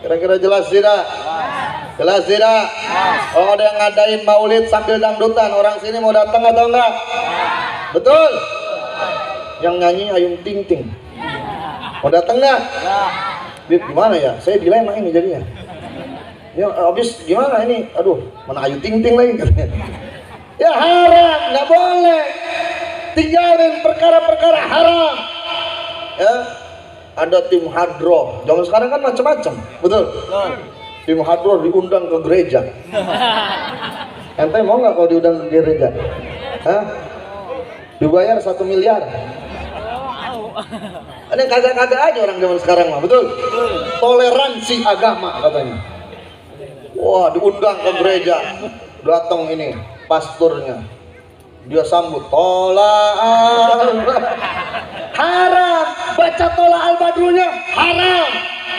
Kira-kira jelas tidak? Jelas tidak? Oh, ada yang ngadain maulid sambil dangdutan, orang sini mau datang atau enggak? Betul? Yang nyanyi Ayung Ting Ting mau datang enggak? Bib, gimana ya? Saya dilema ini jadinya. Ya habis gimana ini? Aduh, mana Ayu Ting Ting lagi katanya. Ya haram, nggak boleh. Tinggalin perkara-perkara haram. Ya, ada tim hadroh. Zaman sekarang kan macam-macam, betul? Tim hadroh diundang ke gereja. Ente mau nggak kalau diundang ke gereja? Hah? Dibayar 1 miliar. Ada kagak-kagak aja orang zaman sekarang mah, betul? Toleransi agama katanya. Wah, diundang ke gereja. Datang ini pasturnya. Dia sambut tolak haram, baca tolak al-badrunya haram.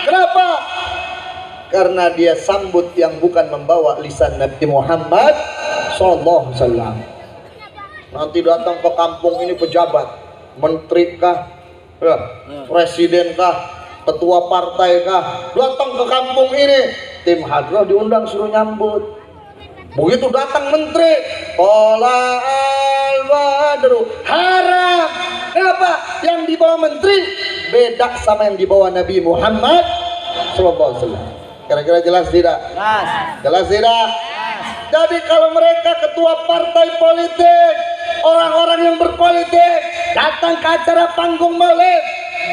Kenapa? Karena dia sambut yang bukan membawa lisan Nabi Muhammad Sallallahu Alaihi Wasallam. Nanti datang ke kampung ini pejabat, menteri kah, ya, presiden kah, ketua partai kah, datang ke kampung ini, tim hadroh diundang suruh nyambut. Begitu datang menteri, Tola al-badru haram. Kenapa? Yang dibawa menteri beda sama yang dibawa Nabi Muhammad Sallallahu Alaihi Wasallam. Kira-kira jelas tidak? Jelas. Jelas tidak? Jadi kalau mereka ketua partai politik, orang-orang yang berpolitik datang ke acara panggung maulid,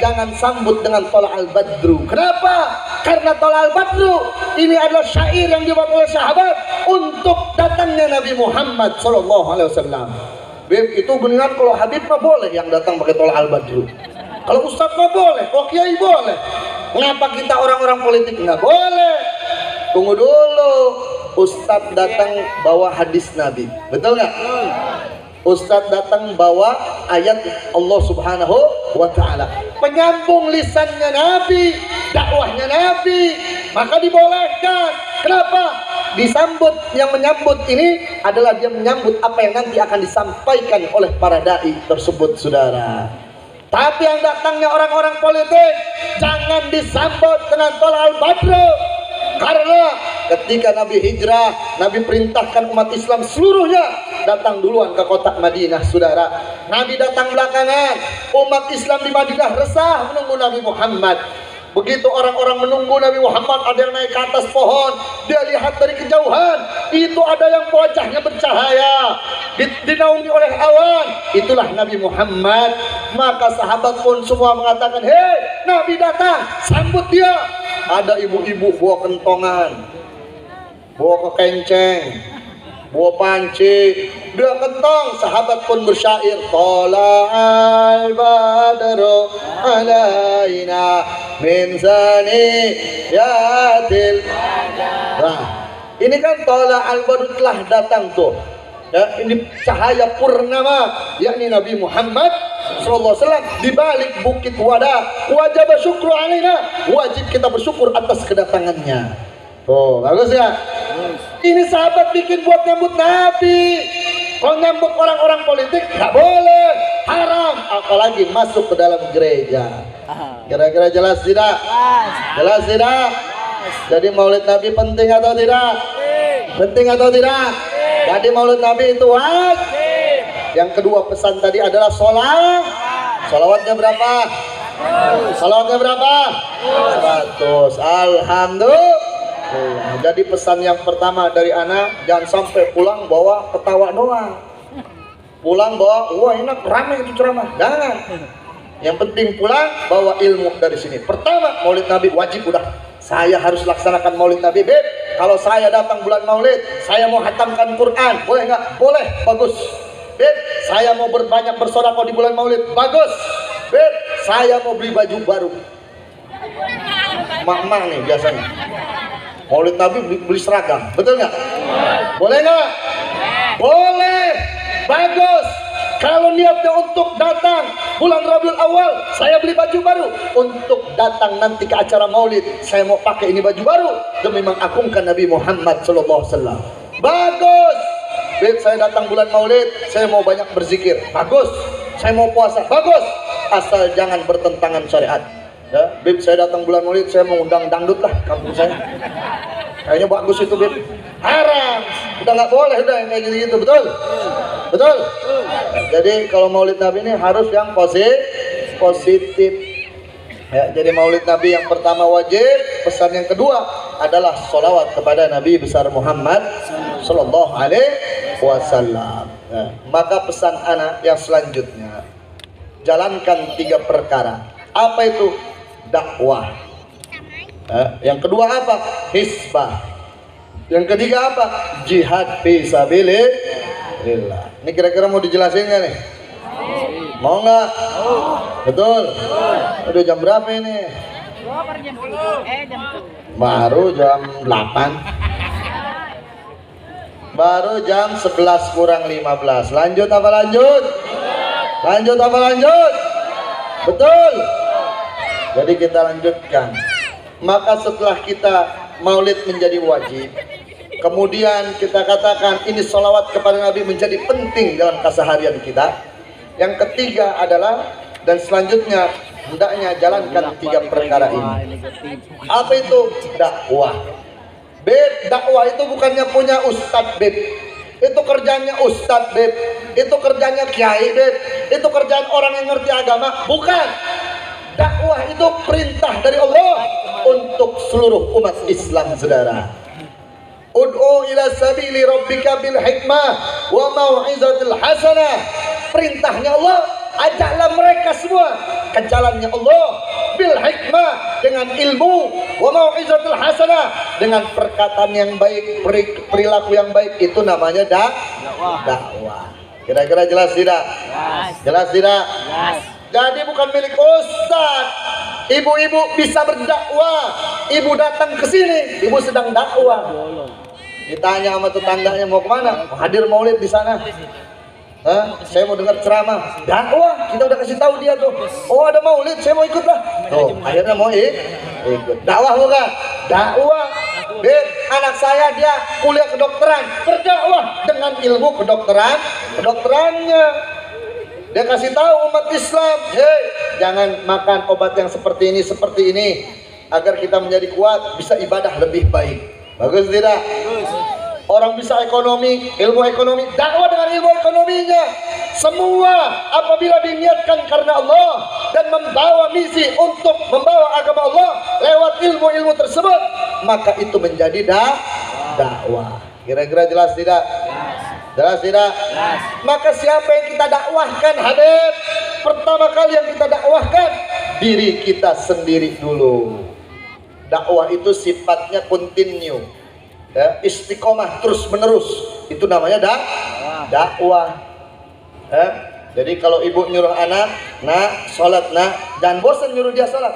jangan sambut dengan Tola al-badru. Kenapa? Karena Tola al-badru ini adalah syair yang dibuat oleh sahabat untuk datangnya Nabi Muhammad Sallallahu Alaihi Wasallam. Beb, itu benar kalau Habib mah boleh yang datang pakai Tola al-badru. Kalau Ustadz mah boleh, kalau Kiai boleh. Kenapa kita orang-orang politik nggak boleh? Tunggu dulu, Ustadz datang bawa hadis Nabi, betul nggak? Ustadz datang bawa ayat Allah Subhanahu wa Ta'ala, penyambung lisannya Nabi, dakwahnya Nabi, maka dibolehkan. Kenapa? Disambut, yang menyambut ini adalah dia menyambut apa yang nanti akan disampaikan oleh para dai tersebut, saudara. Tapi yang datangnya orang-orang politik jangan disambut dengan Tola al-badru. Karena ketika Nabi hijrah, Nabi perintahkan umat Islam seluruhnya datang duluan ke kota Madinah, saudara. Nabi datang belakangan. Umat Islam di Madinah resah menunggu Nabi Muhammad. Begitu orang-orang menunggu Nabi Muhammad, ada yang naik ke atas pohon, dia lihat dari kejauhan, itu ada yang wajahnya bercahaya, dinaungi oleh awan, itulah Nabi Muhammad. Maka sahabat pun semua mengatakan, hei, Nabi datang, sambut dia. Ada ibu-ibu bawa kentongan, bawa kekenceng, bawa panci, dia kentong. Sahabat pun bersyair, Tola al-badru alaina min zaniyatil. Nah, ini kan Tola al-badru telah datang tuh. Ya, ini cahaya purnama, yakni Nabi Muhammad Sallallahu Alaihi Wasallam di balik bukit Wada. Wajib bersyukur alaina, wajib kita bersyukur atas kedatangannya. Oh, bagus ya. Ini sahabat bikin buat nyambut Nabi. Kalau nyambut orang-orang politik nggak boleh, haram. Apalagi masuk ke dalam gereja. Kira-kira jelas tidak? Jelas tidak? Jadi Maulid Nabi penting atau tidak? Penting atau tidak? Jadi Maulid Nabi itu wajib. Yang kedua pesan tadi adalah sholat. Sholawatnya berapa? Sholawatnya berapa? 100. Alhamdulillah. Jadi pesan yang pertama dari anak, jangan sampai pulang bawa ketawa doang. Pulang bawa, wah enak ramai itu ceramah. Jangan. Yang penting pulang bawa ilmu dari sini. Pertama, Maulid Nabi wajib udah. Saya harus laksanakan Maulid Nabi. Beb, kalau saya datang bulan Maulid, saya mau hatamkan Quran, boleh nggak? Boleh, bagus. Beb, saya mau berbanyak bersedekah di bulan Maulid. Bagus. Beb, saya mau beli baju baru. Mak-mak nih biasanya. Maulid Nabi beli seragam, betul nggak? Boleh nggak? Boleh. Bagus. Kalau niatnya untuk datang bulan Rabiul Awal, saya beli baju baru. Untuk datang nanti ke acara Maulid, saya mau pakai ini baju baru demi mengagungkan Nabi Muhammad SAW. Bagus. Beb, saya datang bulan Maulid, saya mau banyak berzikir. Bagus. Saya mau puasa. Bagus. Asal jangan bertentangan syariat. Ya, Beb, saya datang bulan Maulid, saya mau undang dangdut lah kampung saya. Kayaknya bagus itu, Beb. Haram. Udah nggak boleh udah yang kayak gitu-gitu, betul? Betul? Jadi kalau Maulid Nabi ini harus yang positif. Ya, jadi Maulid Nabi yang pertama wajib, pesan yang kedua adalah sholawat kepada Nabi besar Muhammad Sallallahu Alaihi Wasallam. Ya, maka pesan anak yang selanjutnya, jalankan 3 perkara. Apa itu? Dakwah. Yang kedua apa? Hisbah. Yang ketiga apa? Jihad fi sabilillah. Ini kira-kira mau dijelasin nggak nih? Mau nggak? Betul. Udah jam berapa ini? Baru jam 8. Baru jam 11 kurang 15. Lanjut apa lanjut? Lanjut apa lanjut? Betul. Jadi kita lanjutkan. Maka setelah kita Maulid menjadi wajib, kemudian kita katakan ini sholawat kepada Nabi menjadi penting dalam keseharian kita. Yang ketiga adalah, dan selanjutnya hendaknya jalankan 3 perkara ini. Apa itu? Dakwah. Beb, dakwah itu bukannya punya ustadz, Beb. Itu kerjanya ustadz, Beb. Itu kerjanya kiai, Beb. Itu kerjaan orang yang ngerti agama. Bukan. Dakwah itu perintah dari Allah untuk seluruh umat Islam, saudara. Ud'u ila sabili rabbika bil hikmah wa mau'izatil hasanah. Perintahnya Allah, ajaklah mereka semua ke jalannya Allah bil hikmah, dengan ilmu, wa mau'izatil hasanah, dengan perkataan yang baik, perilaku yang baik. Itu namanya dakwah. Kira-kira jelas tidak? Jelas tidak? Jadi bukan milik ustaz. Ibu-ibu bisa berdakwah. Ibu datang ke sini, ibu sedang dakwah. Ditanya sama tetangganya mau kemana? Hadir Maulid di sana. Saya mau dengar ceramah. Dakwah, kita udah kasih tahu dia tuh. Oh ada Maulid, saya mau ikut lah. Tuh, akhirnya mau ikut. Dakwah bukan? Dakwah. Beb, anak saya dia kuliah kedokteran, berdakwah dengan ilmu kedokterannya. Dia kasih tahu umat Islam, hei, jangan makan obat yang seperti ini, agar kita menjadi kuat, bisa ibadah lebih baik. Bagus tidak? Orang bisa ekonomi, ilmu ekonomi, dakwah dengan ilmu ekonominya. Semua apabila diniatkan karena Allah dan membawa misi untuk membawa agama Allah lewat ilmu-ilmu tersebut, maka itu menjadi dakwah. Kira-kira jelas tidak? Jelas tidak? Maka siapa yang kita dakwahkan, Habib? Pertama kali yang kita dakwahkan diri kita sendiri dulu. Dakwah itu sifatnya continue, ya, istiqomah, terus menerus. Itu namanya dakwah. Jadi kalau ibu nyuruh anak, nak sholat, nak, jangan bosan nyuruh dia sholat.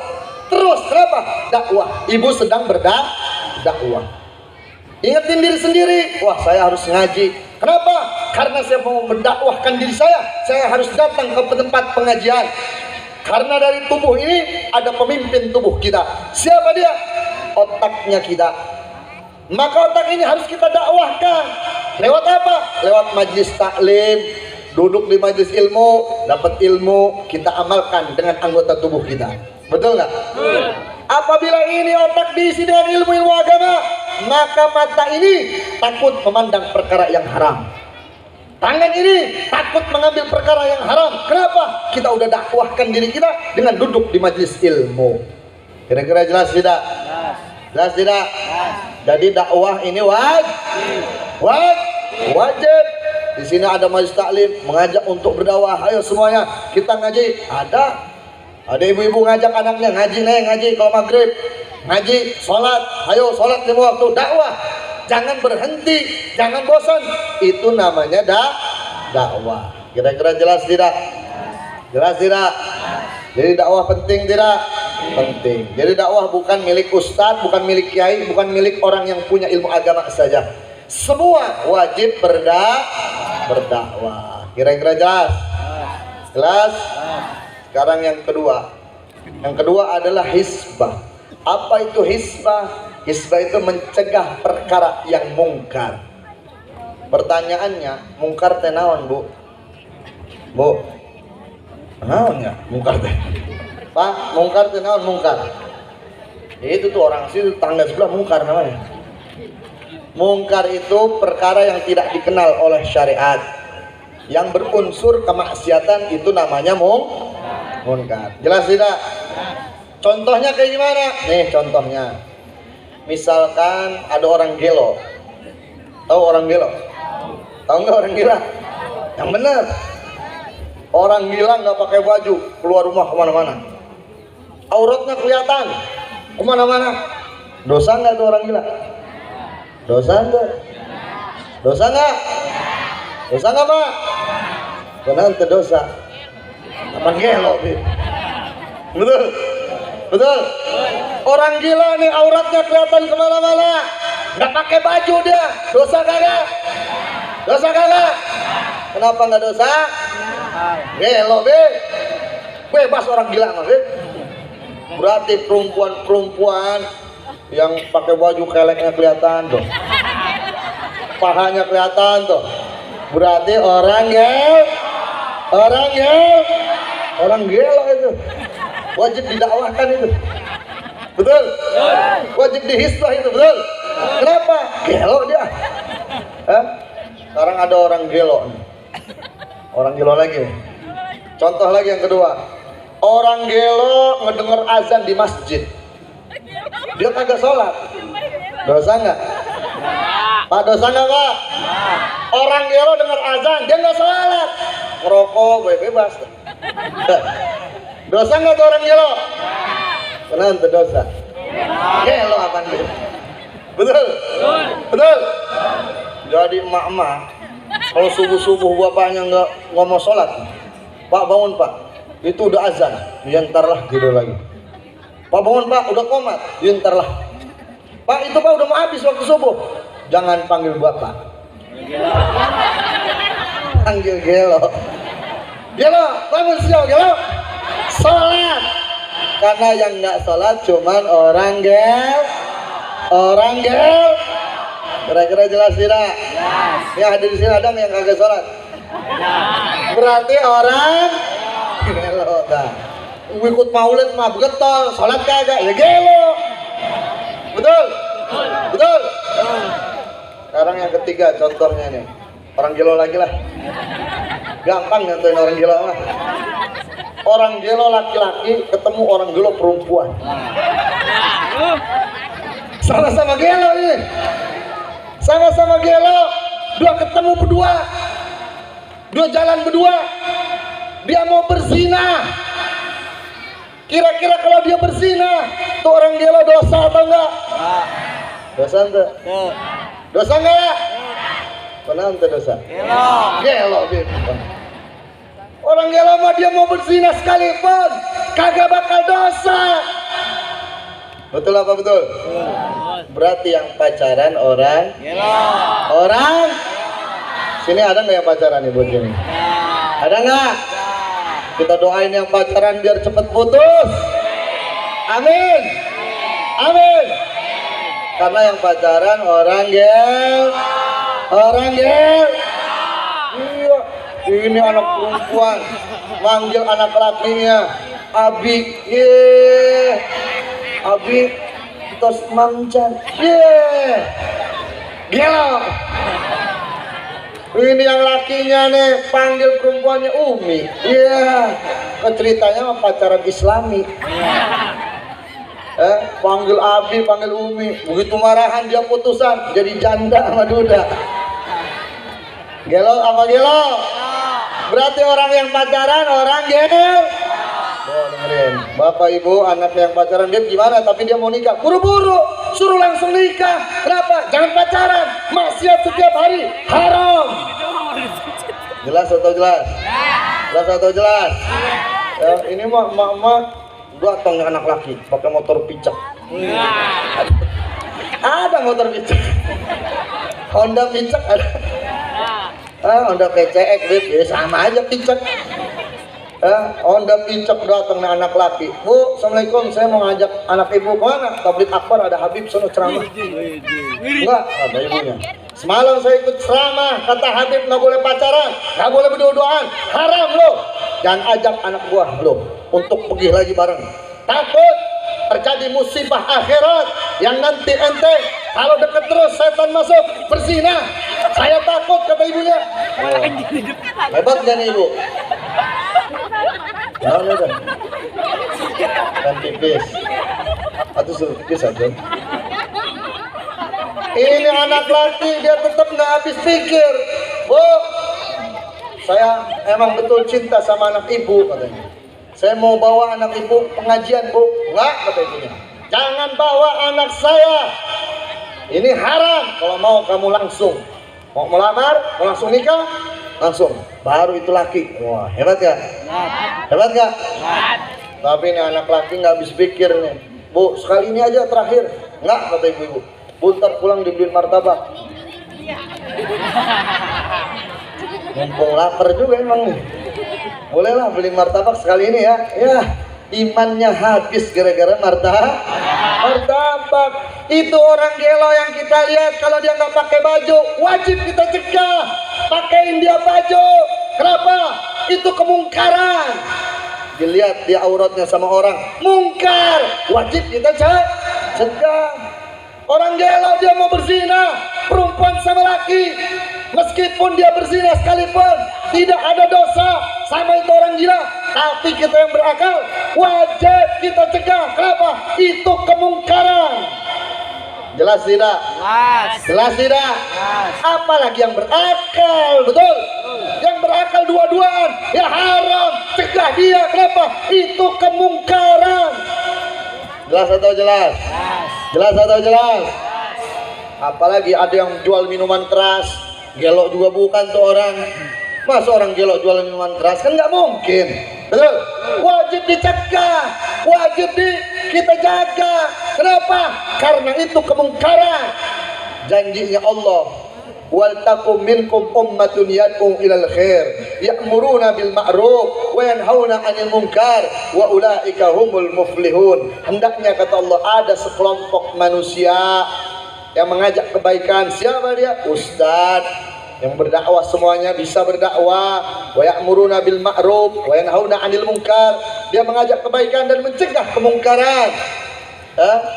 Terus, kenapa? Dakwah. Ibu sedang berdakwah. Ingetin diri sendiri, wah saya harus ngaji. Kenapa? Karena saya mau mendakwahkan diri saya harus datang ke tempat pengajian. Karena dari tubuh ini ada pemimpin tubuh kita. Siapa dia? Otaknya kita. Maka otak ini harus kita dakwahkan. Lewat apa? Lewat majlis taklim, duduk di majlis ilmu, dapat ilmu, kita amalkan dengan anggota tubuh kita. Betul nggak? Apabila ini otak diisi dengan ilmu-ilmu agama, maka mata ini takut memandang perkara yang haram. Tangan ini takut mengambil perkara yang haram. Kenapa? Kita udah dakwahkan diri kita dengan duduk di majelis ilmu. Kira-kira jelas tidak? Jelas tidak? Jadi dakwah ini wajib. Di sini ada majelis taklim mengajak untuk berdakwah. Ayo semuanya kita ngaji. Ada ibu-ibu ngajak anaknya ngaji kalau maghrib, ngaji, sholat, ayo sholat 5 waktu, dakwah. Jangan berhenti, jangan bosan. Itu namanya dakwah. Kira-kira jelas tidak? Jelas tidak? Jadi dakwah penting tidak? Penting. Jadi dakwah bukan milik ustadz, bukan milik kiai, bukan milik orang yang punya ilmu agama saja. Semua wajib berdakwah. Kira-kira jelas? Jelas? Sekarang yang kedua. Yang kedua adalah hisbah. Apa itu hisbah? Hisbah itu mencegah perkara yang mungkar. Pertanyaannya, mungkar teh naon, Bu? Bu, naon ya mungkar teh? Pak, mungkar teh naon mungkar? Itu tuh orang situ tangga sebelah mungkar namanya. Mungkar itu perkara yang tidak dikenal oleh syariat, yang berunsur kemaksiatan, itu namanya mungkar. Jelas tidak? Contohnya kayak gimana? Nih contohnya. Misalkan ada orang gelo. Tahu orang gelo? Tahu nggak orang gila? Yang benar. Orang gila nggak pakai baju, keluar rumah kemana-mana. Auratnya kelihatan kemana-mana. Dosa nggak tuh orang gila? Dosa nggak? Dosa nggak? Dosa nggak, Pak? Benar itu dosa. Apa gelo? Betul? Betul? Orang gila nih auratnya kelihatan kemana-mana, nggak pakai baju dia. Dosa kagak? Dosa kagak? Kenapa nggak dosa? Gelo, Be. Bebas orang gila mah, Be. Berarti perempuan-perempuan yang pakai baju keleknya kelihatan tuh, pahanya kelihatan tuh, berarti orang gelo itu. Wajib didakwahkan itu. Betul? Wajib dihisbah itu, betul? Kenapa? Gelo dia. Hah? Sekarang ada orang gelo. Orang gelo lagi. Contoh lagi yang kedua. Orang gelo ngedenger azan di masjid. Dia kagak sholat. Dosa nggak? Pak, dosa nggak, Pak? Orang gelo denger azan, dia nggak sholat. Ngerokok, bebas. Dosa nggak tuh orang gelo? Kenapa dosa? Gelo apaan itu? Betul? Betul? Jadi emak-emak kalau subuh-subuh bapaknya nggak mau sholat, Pak bangun Pak, itu udah azan, diantarlah gitu lagi. Pak bangun Pak, udah komat, diantarlah. Pak itu Pak udah mau habis waktu subuh, jangan panggil bapak, panggil gelo. Gelo, bangun siang gelo, sholat. Karena yang nggak sholat cuman orang gel. Kira-kira jelas tidak? Ya hadir di sini ada yang kagak sholat. Berarti orang gelo. Nah, ikut maulid mah getol, sholat kagak ya gelo. Betul? Betul? Sekarang yang ketiga contohnya nih, orang gelo lagi lah. Gampang ngantuin orang gelo mah. Orang gelo laki-laki ketemu orang gelo perempuan. Sama-sama gelo ini. Sama-sama gelo. Dua ketemu berdua. Dua jalan berdua. Dia mau berzina. Kira-kira kalau dia berzina, tuh orang gelo dosa atau enggak? Dosa enggak? Dosa enggak? Kenapa dosa? Gelo. Orang gelo mah dia mau berzina sekalipun kagak bakal dosa. Betul apa betul? Berarti yang pacaran orang gelo. Orang sini ada nggak yang pacaran nih buat sini? Ada nggak? Kita doain yang pacaran biar cepet putus. Amin. Amin. Karena yang pacaran orang gel. Iya. Ini anak perempuan manggil anak lakinya Abi, Abi tos mamcan, gelo. Ini yang lakinya nih panggil perempuannya Umi, ceritanya mah pacaran Islami. Panggil Abi, panggil Umi, begitu marahan dia putusan jadi janda sama duda. Gelo apa gelo? Berarti orang yang pacaran orang gel. Oh, dengerin. Bapak ibu anak yang pacaran dia gimana? Tapi dia mau nikah, buru-buru suruh langsung nikah. Kenapa? Jangan pacaran, maksiat setiap hari haram. Jelas atau jelas? Jelas atau jelas? Ya, ini mah emak-emak datangnya anak laki pakai motor pickup. Ada motor pickup. Honda pickup ada. Honda PCX ya sama aja pickup. Honda pickup datang anak laki. Bu, assalamualaikum, saya mau ngajak anak ibu kemana? Tablik akbar ada Habib sono ceramah. Enggak, kata ibunya. Semalam saya ikut ceramah, kata Habib nggak boleh pacaran, nggak boleh berdua-duaan, haram loh. Jangan ajak anak gua loh untuk pergi lagi bareng. Takut terjadi musibah akhirat yang nanti ente kalau deket terus setan masuk berzina. Saya takut, kata ibunya. Hebat gak nih ibu? Jangan ya kan? Dan pipis atau suruh pipis aja. Ini anak laki dia tetap nggak habis pikir. Bu, saya emang betul cinta sama anak ibu, katanya. Saya mau bawa anak ibu pengajian, Bu. Enggak, kata ibunya. Jangan bawa anak saya. Ini haram. Kalau mau kamu langsung mau melamar, mau langsung nikah, langsung. Baru itu laki. Wah, hebat gak? Hebat gak? Tapi ini anak laki nggak habis pikir nih. Bu, sekali ini aja terakhir. Enggak, kata ibu-ibu. Bu, ntar pulang dibeliin martabak. Mumpung lapar juga emang nih. Bolehlah beli martabak sekali ini ya. Ya, imannya habis gara-gara martabak. Itu orang gelo yang kita lihat kalau dia nggak pakai baju, wajib kita cegah. Pakaiin dia baju. Kenapa? Itu kemungkaran. Dilihat dia auratnya sama orang, mungkar. Wajib kita cegah. Orang gelo dia mau berzina, perempuan sama laki, meskipun dia berzina sekalipun tidak ada dosa sama itu orang gila. Tapi kita yang berakal wajib kita cegah. Kenapa? Itu kemungkaran. Jelas tidak? Jelas tidak? Apalagi yang berakal, betul? Yang berakal dua-duaan, ya haram, cegah dia. Kenapa? Itu kemungkaran. Jelas atau jelas? Jelas atau jelas? Apalagi ada yang jual minuman keras, gelok juga bukan tuh orang. Masa orang gelok jual minuman keras, kan nggak mungkin, betul? Wajib dicegah, wajib kita jaga. Kenapa? Karena itu kemungkaran. Janjinya Allah, wal takum minkum ummatun yad'u ilal khair ya'muruna bil ma'ruf wa yanhauna 'anil munkar wa ulaika humul muflihun. Hendaknya, kata Allah, ada sekelompok manusia yang mengajak kebaikan. Siapa dia? Ustaz yang berdakwah, semuanya bisa berdakwah. Wa ya'muruna bil ma'ruf wa yanhauna 'anil munkar. Dia mengajak kebaikan dan mencegah kemungkaran.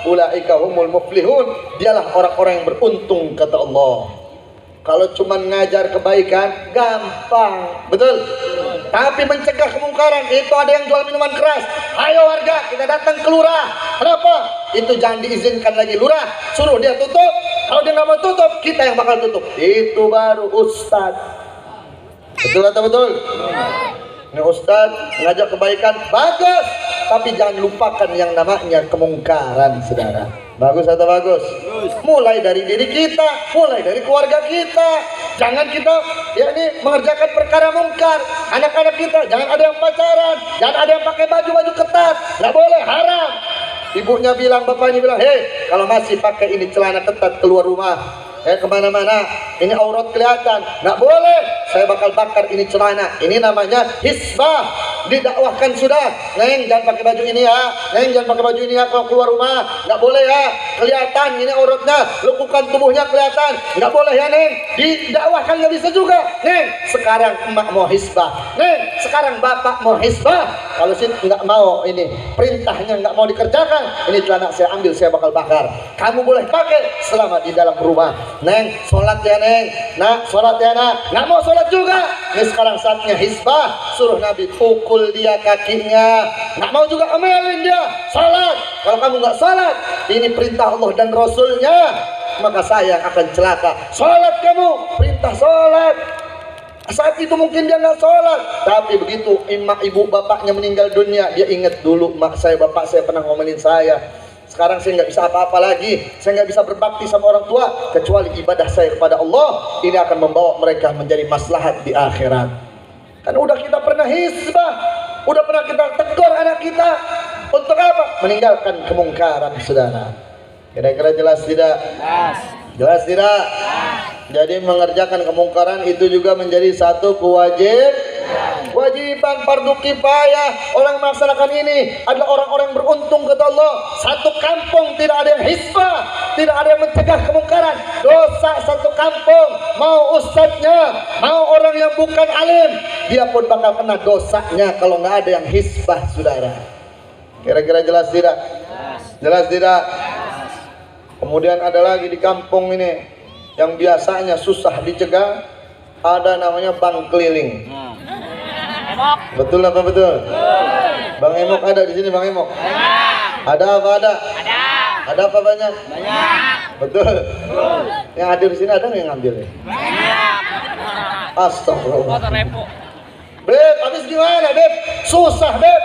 Ulaika humul muflihun. Dialah orang-orang yang beruntung, kata Allah. Kalau cuma ngajar kebaikan gampang, betul? Tapi mencegah kemungkaran, itu ada yang jual minuman keras. Ayo warga, kita datang ke lurah. Kenapa? Itu jangan diizinkan lagi. Lurah suruh dia tutup. Kalau dia nggak mau tutup, kita yang bakal tutup. Itu baru ustad. Betul atau betul? Ini ustad ngajak kebaikan, bagus. Tapi jangan lupakan yang namanya kemungkaran, saudara. Bagus atau bagus? Mulai dari diri kita, mulai dari keluarga kita. Jangan kita mengerjakan perkara mungkar. Anak-anak kita jangan ada yang pacaran, jangan ada yang pakai baju ketat, nggak boleh, haram. Ibunya bilang, bapaknya bilang, hei, kalau masih pakai ini celana ketat keluar rumah, kemana-mana, ini aurat kelihatan, nggak boleh. Saya bakal bakar ini celana. Ini namanya hisbah. Didakwahkan sudah, Neng jangan pakai baju ini ya, Neng jangan pakai baju ini ya kalau keluar rumah, nggak boleh ya, kelihatan ini auratnya, lekukan tubuhnya kelihatan, nggak boleh ya Neng. Didakwahkan nggak bisa juga, Neng. Sekarang emak mau hisbah, Neng. Sekarang bapak mau hisbah. Kalau sih nggak mau, ini perintahnya nggak mau dikerjakan, ini celana saya ambil, saya bakal bakar. Kamu boleh pakai selama di dalam rumah. Neng, sholat ya Neng. Nak, sholat ya nak. Nggak mau sholat juga. Ini sekarang saatnya hisbah. Suruh Nabi pukul dia kakinya. Nggak mau juga omelin dia. Sholat. Kalau kamu nggak sholat, ini perintah Allah dan Rasulnya, maka saya akan celaka. Sholat kamu, perintah sholat. Saat itu mungkin dia nggak sholat, tapi begitu emak ibu bapaknya meninggal dunia, dia ingat dulu mak saya, bapak saya pernah ngomelin saya. Sekarang saya nggak bisa apa-apa lagi, saya nggak bisa berbakti sama orang tua kecuali ibadah saya kepada Allah. Ini akan membawa mereka menjadi maslahat di akhirat. Kan udah kita pernah hisbah, udah pernah kita tegur anak kita. Untuk apa? Meninggalkan kemungkaran, saudara. Kira-kira jelas tidak? Jelas tidak? Jadi mengerjakan kemungkaran itu juga menjadi satu kewajiban fardu kifayah. Orang yang melaksanakan ini adalah orang-orang yang beruntung kata Allah. Satu kampung tidak ada yang hisbah, tidak ada yang mencegah kemungkaran. Dosa satu kampung, mau ustadznya, mau orang yang bukan alim, dia pun bakal kena dosanya kalau nggak ada yang hisbah, saudara. Kira-kira jelas tidak? Jelas tidak? Kemudian ada lagi di kampung ini yang biasanya susah dicegah, ada namanya bank keliling. Betul apa betul? Bang Emok ada di sini, Bang Emok. Ada apa ada? Ada apa banyak? Betul. Yang hadir di sini ada nggak yang ngambil? Astagfirullah. Beb, habis gimana, Beb? Susah, Beb.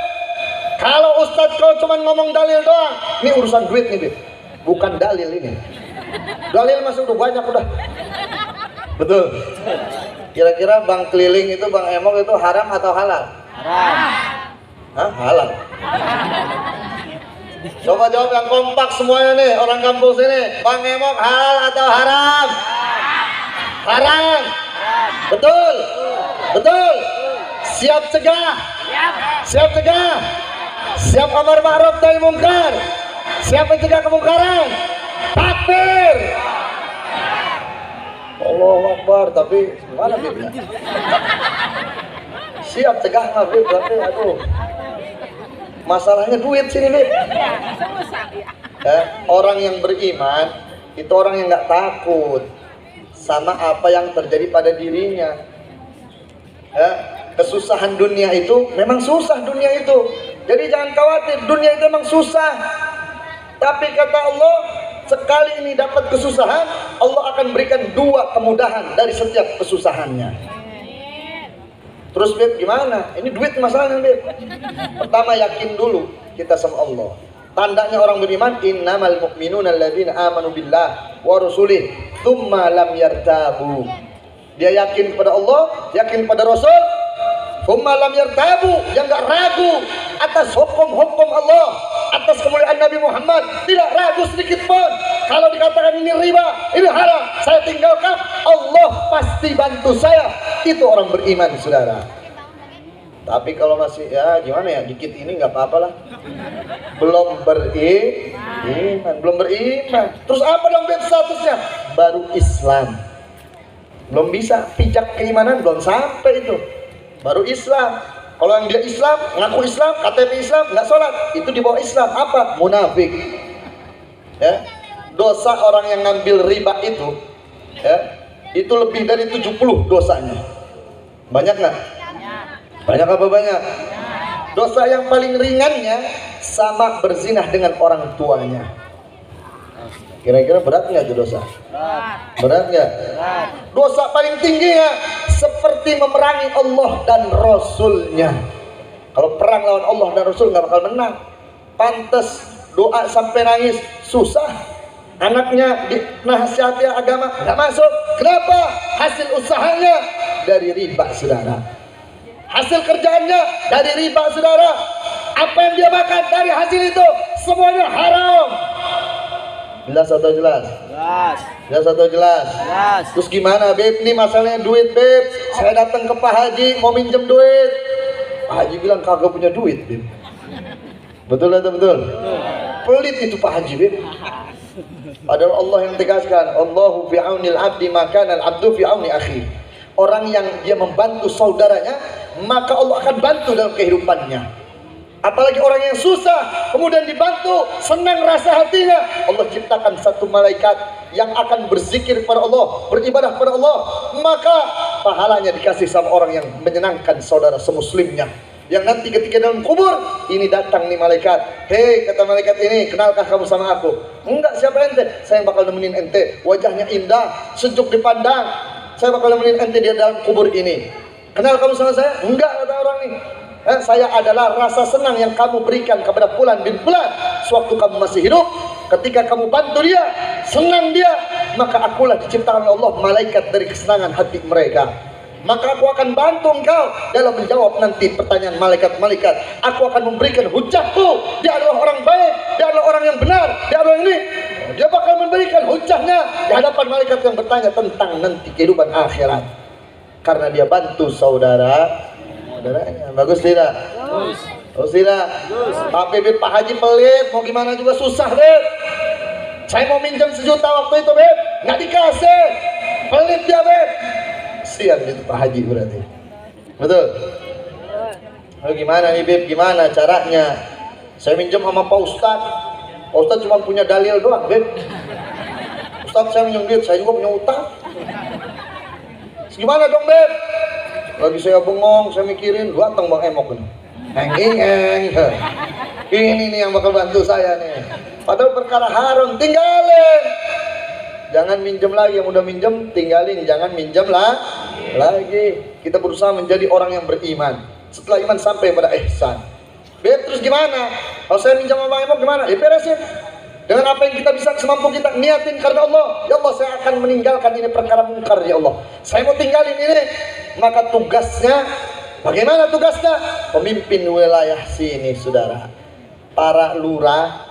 Kalau Ustadz kau cuma ngomong dalil doang, ini urusan duit nih, Beb. Bukan dalil ini. Dalil masih udah banyak udah. Betul. Kira-kira bank keliling itu, Bang Emok itu haram atau halal? Haram. Hah? Halal. Coba jawab yang kompak semuanya nih, orang kampung sini. Bang Emok halal atau haram? Haram. Betul. Betul. Siap cegah. Siap cegah. Siap amar ma'ruf nahi munkar. Siap mencegah kemungkaran. Takbir. Allahu Akbar, tapi gimana Bib? Siap cegah nggak Bib? Tapi aduh, masalahnya duit sini Bib. Orang yang beriman itu orang yang nggak takut sama apa yang terjadi pada dirinya. Kesusahan dunia itu memang susah dunia itu. Jadi jangan khawatir, dunia itu memang susah. Tapi kata Allah, sekali ini dapat kesusahan, Allah akan berikan dua kemudahan dari setiap kesusahannya. Terus Beb gimana? Ini duit masalahnya Beb. Pertama yakin dulu kita sama Allah. Tandanya orang beriman, innamal mu'minuna alladzina amanu billah wa rasulih tsumma lam yartabu. Dia yakin kepada Allah, yakin pada Rasul, tsumma lam yartabu, yang enggak ragu atas hukum-hukum Allah, atas kemuliaan Nabi Muhammad, tidak ragu sedikit pun. Kalau dikatakan ini riba, ini haram, saya tinggalkan, Allah pasti bantu saya. Itu orang beriman, saudara. Tapi kalau masih ya gimana ya, dikit ini nggak apa-apa lah. Belum beriman, belum beriman. Terus apa dong statusnya? Baru Islam. Belum bisa pijak keimanan, belum sampai itu. Baru Islam. Kalau yang dia Islam, ngaku Islam, KTP Islam, nggak sholat, itu di bawah Islam. Apa? Munafik. Ya, dosa orang yang ngambil riba itu, ya, itu lebih dari 70 dosanya. Banyak nggak? Banyak apa banyak? Dosa yang paling ringannya sama berzinah dengan orang tuanya. Kira-kira berat nggak itu dosa? Berat nggak? Dosa paling tingginya seperti memerangi Allah dan Rasulnya. Kalau perang lawan Allah dan Rasul nggak bakal menang. Pantes doa sampai nangis susah. Anaknya dinasihati agama nggak masuk. Kenapa? Hasil usahanya dari riba, saudara. Hasil kerjaannya dari riba, saudara. Apa yang dia makan dari hasil itu semuanya haram. Jelas atau jelas? Jelas. Jelas atau jelas? Jelas. Terus gimana Beb? Ini masalahnya duit Beb. Saya datang ke Pak Haji mau minjem duit. Pak Haji bilang kagak punya duit Beb. Betul atau betul? Pelit itu Pak Haji Beb. Padahal Allah yang tegaskan, Allahu fi aunil abdi maka al abdu fi auni akhi. Orang yang dia membantu saudaranya, maka Allah akan bantu dalam kehidupannya. Apalagi orang yang susah kemudian dibantu, senang rasa hatinya. Allah ciptakan satu malaikat yang akan berzikir kepada Allah, beribadah kepada Allah, maka pahalanya dikasih sama orang yang menyenangkan saudara semuslimnya. Yang nanti ketika dalam kubur ini datang nih malaikat, hei kata malaikat ini, kenalkah kamu sama aku? Enggak, siapa ente? Saya bakal nemenin ente, wajahnya indah, sejuk dipandang, saya bakal nemenin ente di dalam kubur ini. Kenal kamu sama saya? Enggak, kata orang ini. Saya adalah rasa senang yang kamu berikan kepada fulan bin fulan. sewaktu kamu masih hidup, ketika kamu bantu dia, senang dia, maka akulah diciptakan oleh Allah malaikat dari kesenangan hati mereka. Maka aku akan bantu engkau dalam menjawab nanti pertanyaan malaikat-malaikat. Aku akan memberikan hujahku. Dia adalah orang baik, dia adalah orang yang benar, dia adalah ini. Dia bakal memberikan hujahnya di hadapan malaikat yang bertanya tentang nanti kehidupan akhirat. Karena dia bantu saudaranya. Bagus tidak? Bagus tidak? Tapi Beb, Pak Haji pelit, mau gimana juga susah Beb. Saya mau minjam 1 juta waktu itu Beb, nggak dikasih. Pelit dia Beb. Sian itu Pak Haji berarti. Betul? Lalu gimana nih Beb, gimana caranya? Saya minjam sama Pak Ustadz. Pak Ustadz cuma punya dalil doang Beb. Ustadz saya minjam duit, saya juga punya utang. Gimana dong Beb? Lagi saya bengong, saya mikirin, datang Bang Emok ini. Ini nih yang bakal bantu saya nih. Padahal perkara haram, tinggalin. Jangan minjem lagi, yang udah minjem tinggalin, jangan minjem lagi. Kita berusaha menjadi orang yang beriman. Setelah iman sampai pada ihsan. Beb, terus gimana? Kalau saya minjem sama Bang Emok gimana? Ya beresin. Dengan apa yang kita bisa semampu kita niatin karena Allah. Ya Allah, saya akan meninggalkan ini perkara mungkar ya Allah. Saya mau tinggalin ini. Maka tugasnya, bagaimana tugasnya? Pemimpin wilayah sini saudara, para lurah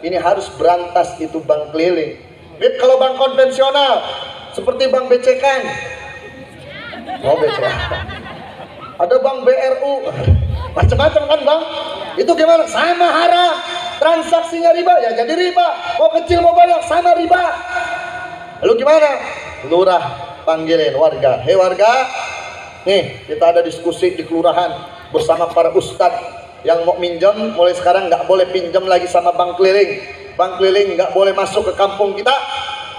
ini harus berantas itu bank keliling. Beb, kalau bank konvensional seperti bank BCK, oh BCK, ada bank BRU, macam-macam kan bang. Itu gimana? Sama haram. Transaksinya riba ya jadi riba. Mau kecil mau banyak sama riba. Lalu gimana? Lurah panggilin warga. Hei warga, nih kita ada diskusi di kelurahan bersama para ustadz yang mau minjam. Mulai sekarang nggak boleh pinjam lagi sama bank keliling. Bank keliling nggak boleh masuk ke kampung kita.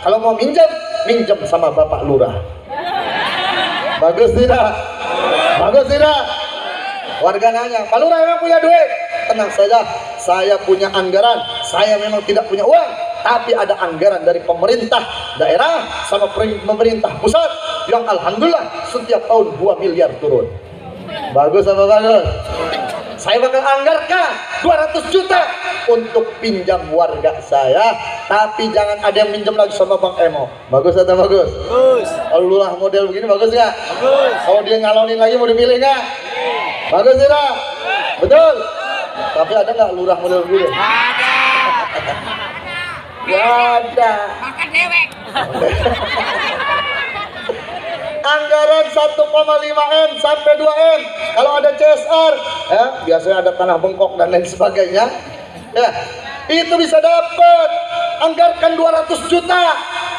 Kalau mau minjam, minjam sama bapak lurah. Bagus tidak? Bagus tidak? Warga nanya, Pak Lurah emang punya duit? Tenang saja, saya punya anggaran. Saya memang tidak punya uang, tapi ada anggaran dari pemerintah daerah sama pemerintah pusat yang alhamdulillah setiap tahun 2 miliar turun. Bagus apa bagus? Saya bakal anggarkan 200 juta untuk pinjam warga saya, tapi jangan ada yang pinjam lagi sama Bang Emo. Bagus atau bagus? Bagus. Kalau lurah model begini bagus nggak? Bagus. Kalau dia ngalonin lagi mau dipilih nggak? Bagus tidak? Betul. Tapi ada nggak lurah model begini? Ada. Nggak ada. Makan dewek. Anggaran 1,5 M sampai 2 M. Kalau ada CSR, ya biasanya ada tanah bengkok dan lain sebagainya. Ya, itu bisa dapat. Anggarkan 200 juta.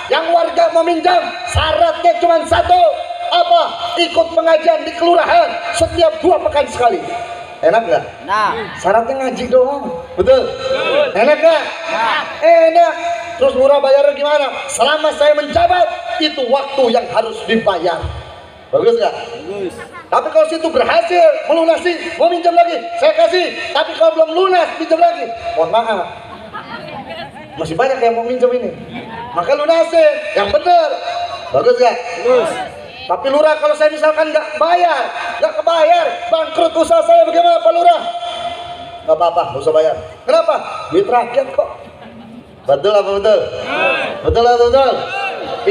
Yang warga mau minjam, syaratnya cuma satu. Apa? Ikut pengajian di kelurahan setiap 2 pekan sekali. Enak nggak? Nah. Syaratnya ngaji doang. Betul? Enak nggak? Nah. Enak. Terus lurah bayarnya gimana? Selama saya menjabat, itu waktu yang harus dibayar. Bagus nggak? Bagus. Tapi kalau situ berhasil melunasi, mau minjam lagi, saya kasih. Tapi kalau belum lunas, minjam lagi. Mohon maaf. Masih banyak yang mau minjam ini. Maka lunasi yang benar. Bagus nggak? Bagus. Tapi lurah kalau saya misalkan nggak bayar, nggak kebayar, bangkrut usaha saya bagaimana Pak Lurah? Nggak apa-apa, nggak usah bayar. Kenapa? Duit rakyat kok. Betul apa betul? Betul atau betul?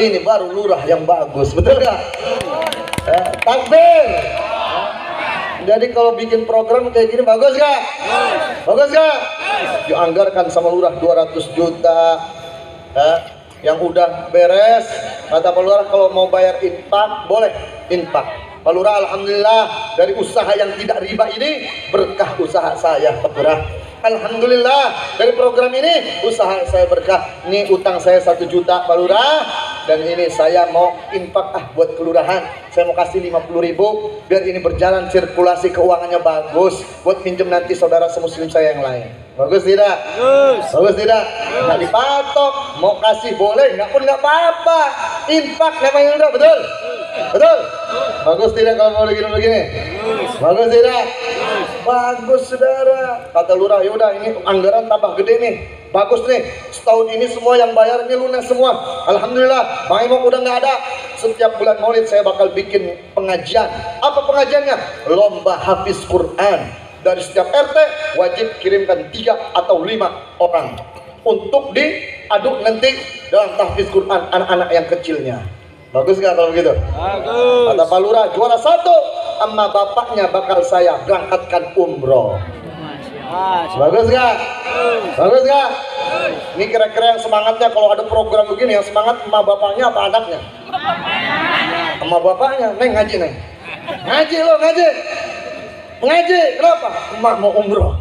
Ini baru lurah yang bagus, betul nggak? Takbir. Jadi kalau bikin program kayak gini bagus nggak? Bagus nggak? Dianggarkan sama lurah 200 juta. Yang udah beres, kata Pak Lurah kalau mau bayar infak boleh infak. Pak Lurah alhamdulillah dari usaha yang tidak riba ini berkah usaha saya Pak Lurah. Alhamdulillah dari program ini usaha saya berkah. Ini utang saya 1 juta Pak Lurah, dan ini saya mau infak buat kelurahan. Saya mau kasih 50.000 biar ini berjalan sirkulasi keuangannya bagus buat pinjam nanti saudara semuslim saya yang lain. Bagus tidak? Bagus. Bagus tidak? Nggak dipatok, mau kasih boleh, nggak pun nggak apa-apa. Infak namanya udah, betul? Betul? Bagus tidak kalau mau begini-begini? Bagus tidak? Bagus saudara. Kata lurah, yaudah ini anggaran tambah gede nih. Bagus nih, setahun ini semua yang bayar ini lunas semua. Alhamdulillah, Bang Imam udah nggak ada. Setiap bulan Maulid saya bakal bikin pengajian. Apa pengajiannya? Lomba hafiz Quran. dari setiap RT wajib kirimkan 3 atau 5 orang untuk diaduk nanti dalam tahfiz Quran anak-anak yang kecilnya. Bagus nggak kalau begitu? Bagus. Kata Pak Lurah, juara 1 sama bapaknya bakal saya berangkatkan umroh. Bagus nggak? Bagus nggak? Ini kira-kira yang semangatnya kalau ada program begini, yang semangat emak bapaknya apa anaknya? Emak bapaknya. Neng ngaji, Neng. Ngaji lo, ngaji. Ngaji, kenapa? Emak mau umroh.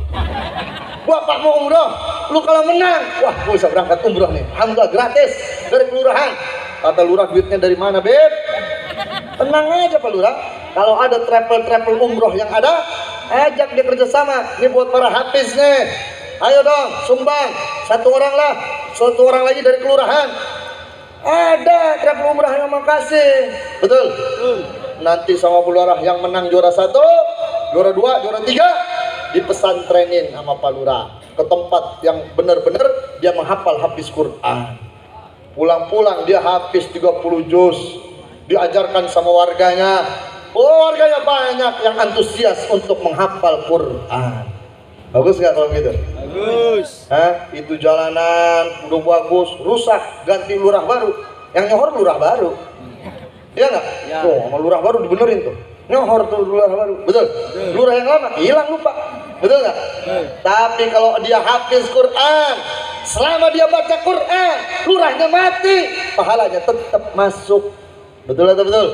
Bapak mau umroh. Lu kalau menang, wah gue bisa berangkat umroh nih. Alhamdulillah gratis dari kelurahan. Kata lurah, duitnya dari mana, Beb? Tenang aja Pak Lurah. Kalau ada travel umroh yang ada, ajak dia kerjasama. Ini buat para hafiz nih. Ayo dong, sumbang. Satu orang lagi dari kelurahan. Ada travel umrah yang mau kasih. Betul? Nanti sama Pak Lurah yang menang juara 1, juara 2, juara 3 dipesantrenin sama Pak Lurah ke tempat yang benar-benar dia menghafal habis Quran. Pulang-pulang dia habis 30 juz. Diajarkan sama warganya. Oh, warganya banyak yang antusias untuk menghafal Quran. Bagus nggak kalau gitu? Bagus. Itu jalanan udah bagus, rusak, ganti lurah baru. Yang nyohor lurah baru. Iya nggak? Ya. Tuh, sama lurah baru dibenerin tuh. Nyohor tuh lurah baru. Betul? Lurah yang lama hilang lupa. Betul nggak? Tapi kalau dia hafiz Quran, selama dia baca Quran, lurahnya mati, pahalanya tetap masuk. Betul atau betul?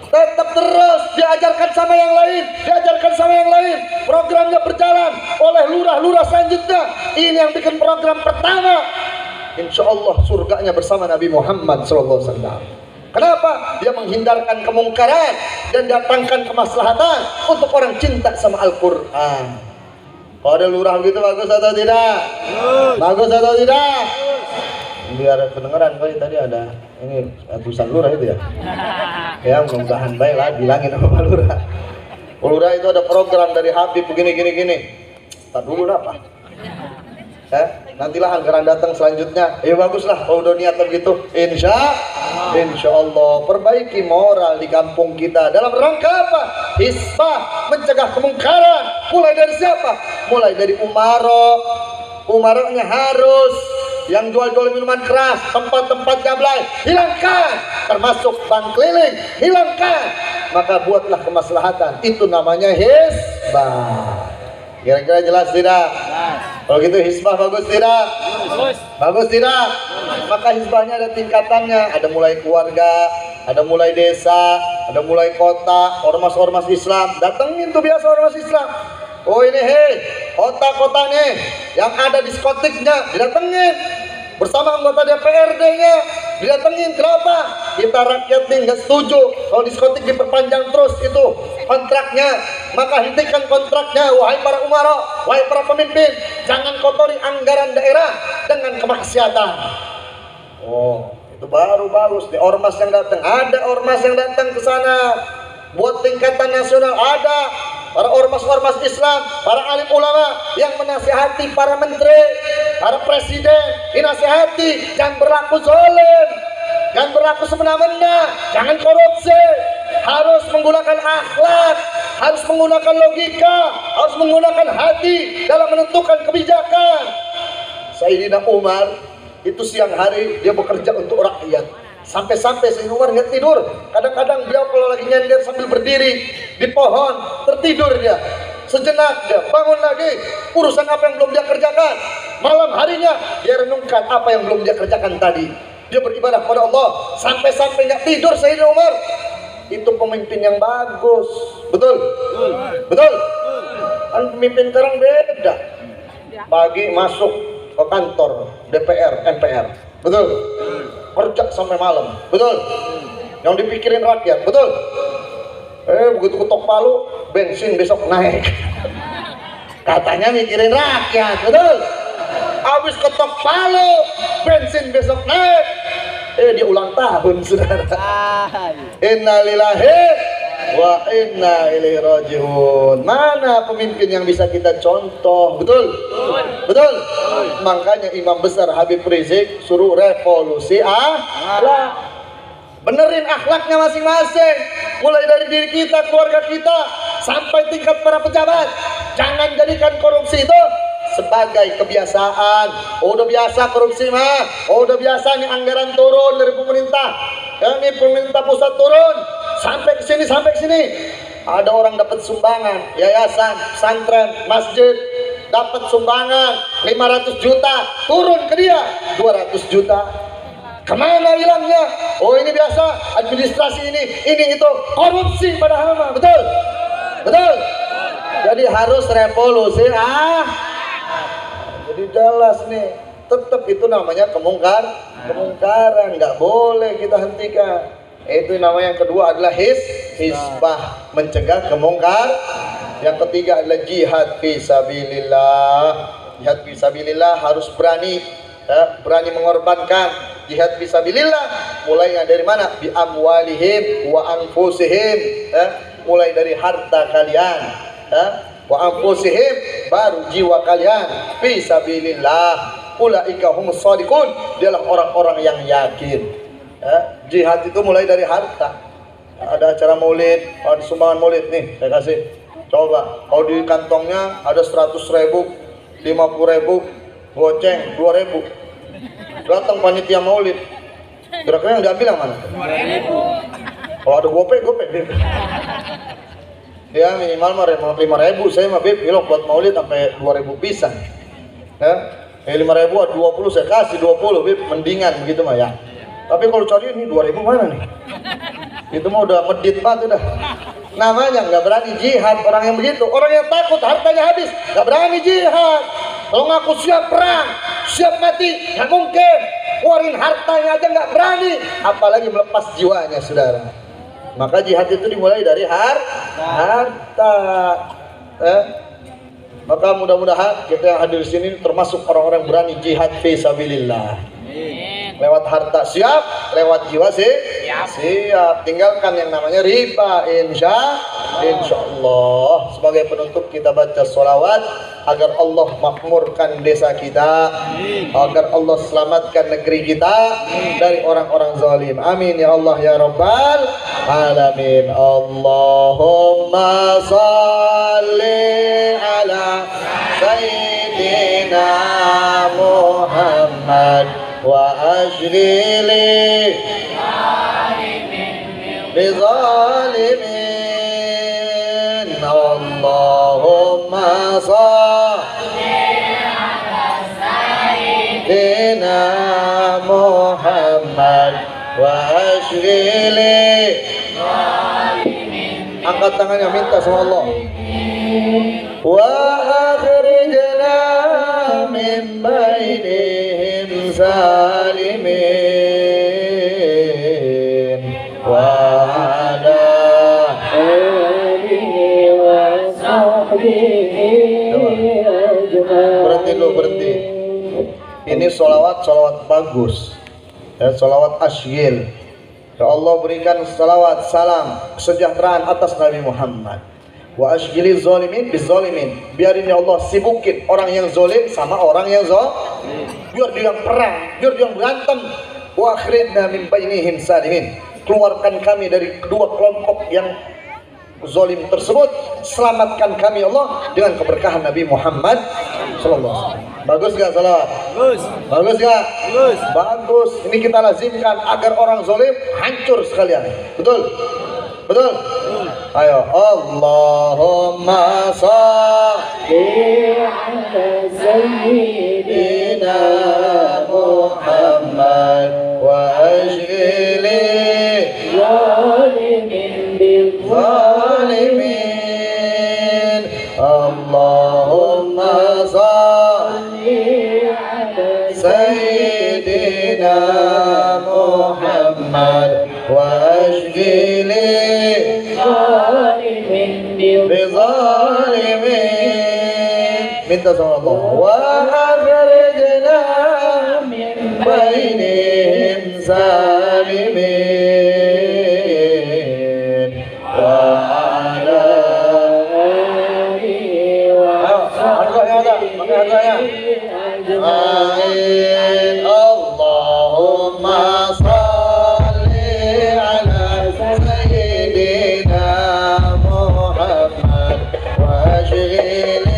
Tetap terus diajarkan sama yang lain, diajarkan sama yang lain. Programnya berjalan oleh lurah-lurah selanjutnya. Ini yang bikin program pertama. Insya Allah surganya bersama Nabi Muhammad SAW. Kenapa? Dia menghindarkan kemungkaran dan datangkan kemaslahatan untuk orang cinta sama Al-Quran. Kalau ada lurah gitu bagus atau tidak? Bagus atau tidak? Biar kedengeran kali tadi ada ini tulisan lurah itu ya. Ya mudah-mudahan baik lah, bilangin sama Pak Lurah. Pak Lurah itu ada program dari Habib begini. Tak dulu apa? Nantilah anggaran datang selanjutnya. Baguslah kalau udah niat begitu. Insya Allah perbaiki moral di kampung kita. Dalam rangka apa? Hisbah, mencegah kemungkaran. Mulai dari siapa? Mulai dari Umaronya harus. Yang jual-jual minuman keras, tempat-tempat gablay, hilangkan. Termasuk bank keliling, hilangkan. Maka buatlah kemaslahatan. Itu namanya hisbah. Kira-kira jelas tidak? Kalau gitu hisbah bagus tidak? Bagus tidak? Maka hisbahnya ada tingkatannya. Ada mulai keluarga, ada mulai desa, ada mulai kota, ormas-ormas Islam. Datengin tuh biasa ormas Islam. Oh ini kota-kota nih yang ada diskotiknya didatengin bersama anggota DPRD-nya didatengin. Kenapa? Kita rakyat nih nggak setuju kalau diskotik diperpanjang terus itu kontraknya. Maka hentikan kontraknya, wahai para umara, wahai para pemimpin. Jangan kotori anggaran daerah dengan kemaksiatan. Oh, itu baru bagus. Di ormas yang datang, ada ormas yang datang ke sana buat tingkatan nasional, ada para ormas-ormas Islam, para alim ulama yang menasihati para menteri, para presiden, dinasihati jangan berlaku zalim, jangan berlaku semena-mena, jangan korupsi, harus menggunakan akhlak, harus menggunakan logika, harus menggunakan hati dalam menentukan kebijakan. Sayyidina Umar itu siang hari dia bekerja untuk rakyat. Sampai-sampai Sayyidina Umar nggak tidur. Kadang-kadang beliau kalau lagi nyender sambil berdiri di pohon, tertidur dia. Sejenak dia bangun lagi, urusan apa yang belum dia kerjakan. Malam harinya dia renungkan apa yang belum dia kerjakan tadi. Dia beribadah kepada Allah. Sampai-sampai nggak tidur Sayyidina Umar. Itu pemimpin yang bagus. Betul? Betul? Kan pemimpin sekarang beda. Pagi masuk ke kantor DPR, MPR. Betul? Kerja sampai malam, betul? Yang dipikirin rakyat, betul? Begitu ketok palu, bensin besok naik. Katanya mikirin rakyat, betul? Habis ketok palu, bensin besok naik. Dia ulang tahun, saudara. Innalillahi wa inna ilaihi rajiun. Mana pemimpin yang bisa kita contoh? Betul? Betul? Makanya Imam Besar Habib Rizik suruh revolusi akhlak. Benerin akhlaknya masing-masing. Mulai dari diri kita, keluarga kita, sampai tingkat para pejabat. Jangan jadikan korupsi itu sebagai kebiasaan. Udah biasa korupsi mah, udah biasa nih anggaran turun dari pemerintah. Ini pemerintah pusat turun sampai ke sini, sampai ke sini. Ada orang dapat sumbangan, yayasan, pesantren, masjid dapat sumbangan 500 juta, turun ke dia 200 juta. Kemana hilangnya? Oh ini biasa administrasi ini itu korupsi padahal mah. Betul? Betul? Jadi harus revolusi. Jadi jelas nih, tetap itu namanya kemungkaran, nggak boleh kita hentikan. Itu namanya yang kedua adalah hisbah, mencegah kemungkar. Yang ketiga adalah jihad fisabilillah. Jihad fisabilillah harus berani, berani mengorbankan. Jihad fisabilillah mulai dari mana? Bi amwalihim wa anfusihim, mulai dari harta kalian, wa anfusihim baru jiwa kalian. Fisabilillah ulaika humus shadiqun, dialah orang-orang yang yakin. Jihad itu mulai dari harta. Ada acara maulid, ada sumbangan maulid nih, saya kasih. Coba, kalau di kantongnya ada 100.000, 50.000, goceng 2.000. Datang panitia maulid, kira-kira yang diambil yang mana? 2.000. Kalau ada gopek. Ya minimal 5.000, saya mah beb, hilok buat maulid sampai 2.000 pisan. 5.000 20 saya kasih 20 beb, mendingan begitu mah ya. Tapi kalau cari ini 2.000 mana nih? Itu mah udah medit banget udah. Namanya nggak berani jihad orang yang begitu. Orang yang takut hartanya habis, nggak berani jihad. Kalau ngaku siap perang, siap mati, nggak mungkin. Keluarin hartanya aja nggak berani, apalagi melepas jiwanya, saudara. Maka jihad itu dimulai dari harta. Maka mudah-mudahan kita yang hadir di sini termasuk orang-orang berani jihad fisabilillah. Lewat harta siap, lewat jiwa siap. Tinggalkan yang namanya riba, insya Allah. Sebagai penutup kita baca sholawat agar Allah makmurkan desa kita, agar Allah selamatkan negeri kita dari orang-orang zalim. Amin ya Allah ya Rabbal alamin. Allahumma shalli ala sayyidina Muhammad wa ajrili bizalimin. Allahumma salli ala sayyidina Muhammad wa ajrili. Angkat tangannya, minta sama Allah. Wa akhrijna min bainihim zalimin wa ala alihi wa sahbihi ajma'in. Berhenti dulu, berhenti. Ini sholawat bagus, ya, sholawat asyil. Ya Allah berikan salawat, salam, kesejahteraan atas Nabi Muhammad. Wa ashghili zalimin bizalimin. Biarin ya Allah sibukin orang yang zalim sama orang yang zalim. Biar dia yang perang, biar dia yang berantem. Wa akhrijna min bainihim salimin. Keluarkan kami dari kedua kelompok yang zalim tersebut. Selamatkan kami Allah dengan keberkahan Nabi Muhammad sallallahu alaihi wasallam. Bagus gak salawat? Bagus. Bagus gak? Bagus. Bagus. Ini kita lazimkan agar orang zalim hancur sekalian. Betul? Betul? Ayo, Allahumma shalli ala sayyidina Muhammad wa ashghili zalimin bil zalimin. Allahumma shalli ala sayyidina Muhammad wa ashghili bizalimin. Minta sama Allah. Wa akhrijna min bainihim zalimin wa ala alihi wa sahbihi ajma'in. Allahumma salli ala sayyidina Muhammad wa ashghili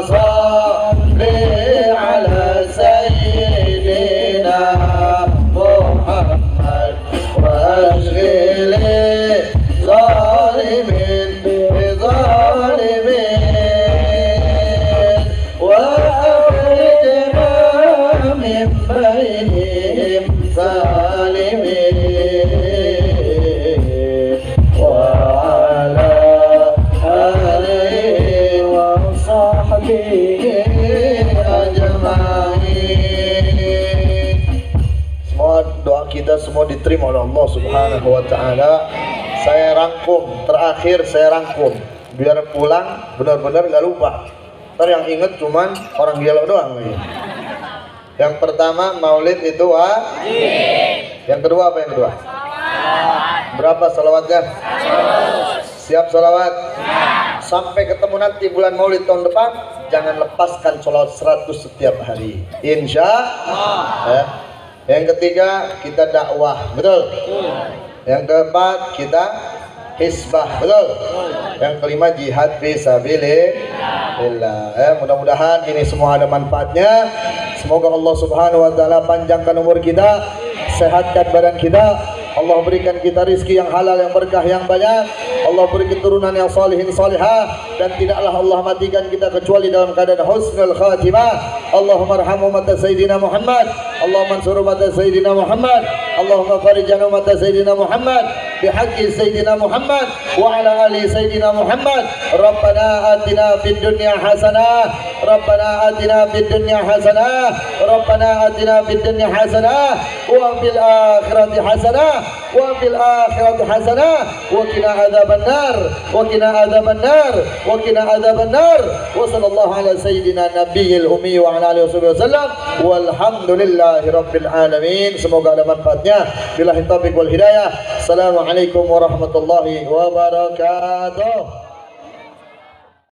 salli ala sayyidina Muhammad wa ashghili zalimin bi zalimin wa akhrijna min bainihim salimin wa ala alihi wa sahbihi ajma'in. Semua doa kita semua diterima oleh Allah Subhanahu wa taala. Saya rangkum, terakhir saya rangkum biar pulang benar-benar gak lupa. Ntar yang inget cuman orang Gelo doang lagi. Yang pertama maulid itu wajib. Yang kedua apa yang kedua? Berapa salawatnya? Siap salawat? Sampai ketemu nanti bulan maulid tahun depan, jangan lepaskan salawat 100 setiap hari. Insya Allah. Yang ketiga kita dakwah, betul? Yang keempat kita hisbah, betul? Yang kelima jihad fisabilillah. Mudah-mudahan ini semua ada manfaatnya. Semoga Allah Subhanahu wa taala panjangkan umur kita, sehatkan badan kita. Allah berikan kita rizki yang halal, yang berkah, yang banyak. Allah beri keturunan yang salihin salihah, dan tidaklah Allah matikan kita kecuali dalam keadaan husnul khatimah. Allahumma arham umat Sayyidina Muhammad, Allahumma ansur umat Sayyidina Muhammad, Allahumma farijana umat Sayyidina Muhammad bihaqqi Sayyidina Muhammad wa ala ali Sayyidina Muhammad. Rabbana atina fid dunya hasanah, Rabbana atina fid dunya hasanah, Rabbana atina fid dunya hasanah wa fil akhirati hasanah wa fil akhirati hasanah wa qina adzaban nar wa qina adzaban nar wa qina adzaban nar. Wa sallallahu ala sayyidina nabiyil ummi wa ala alihi wasallam walhamdulillahi rabbil alamin. Semoga ada manfaatnya. Billahi taufiq wal hidayah. Assalamualaikum warahmatullahi wabarakatuh.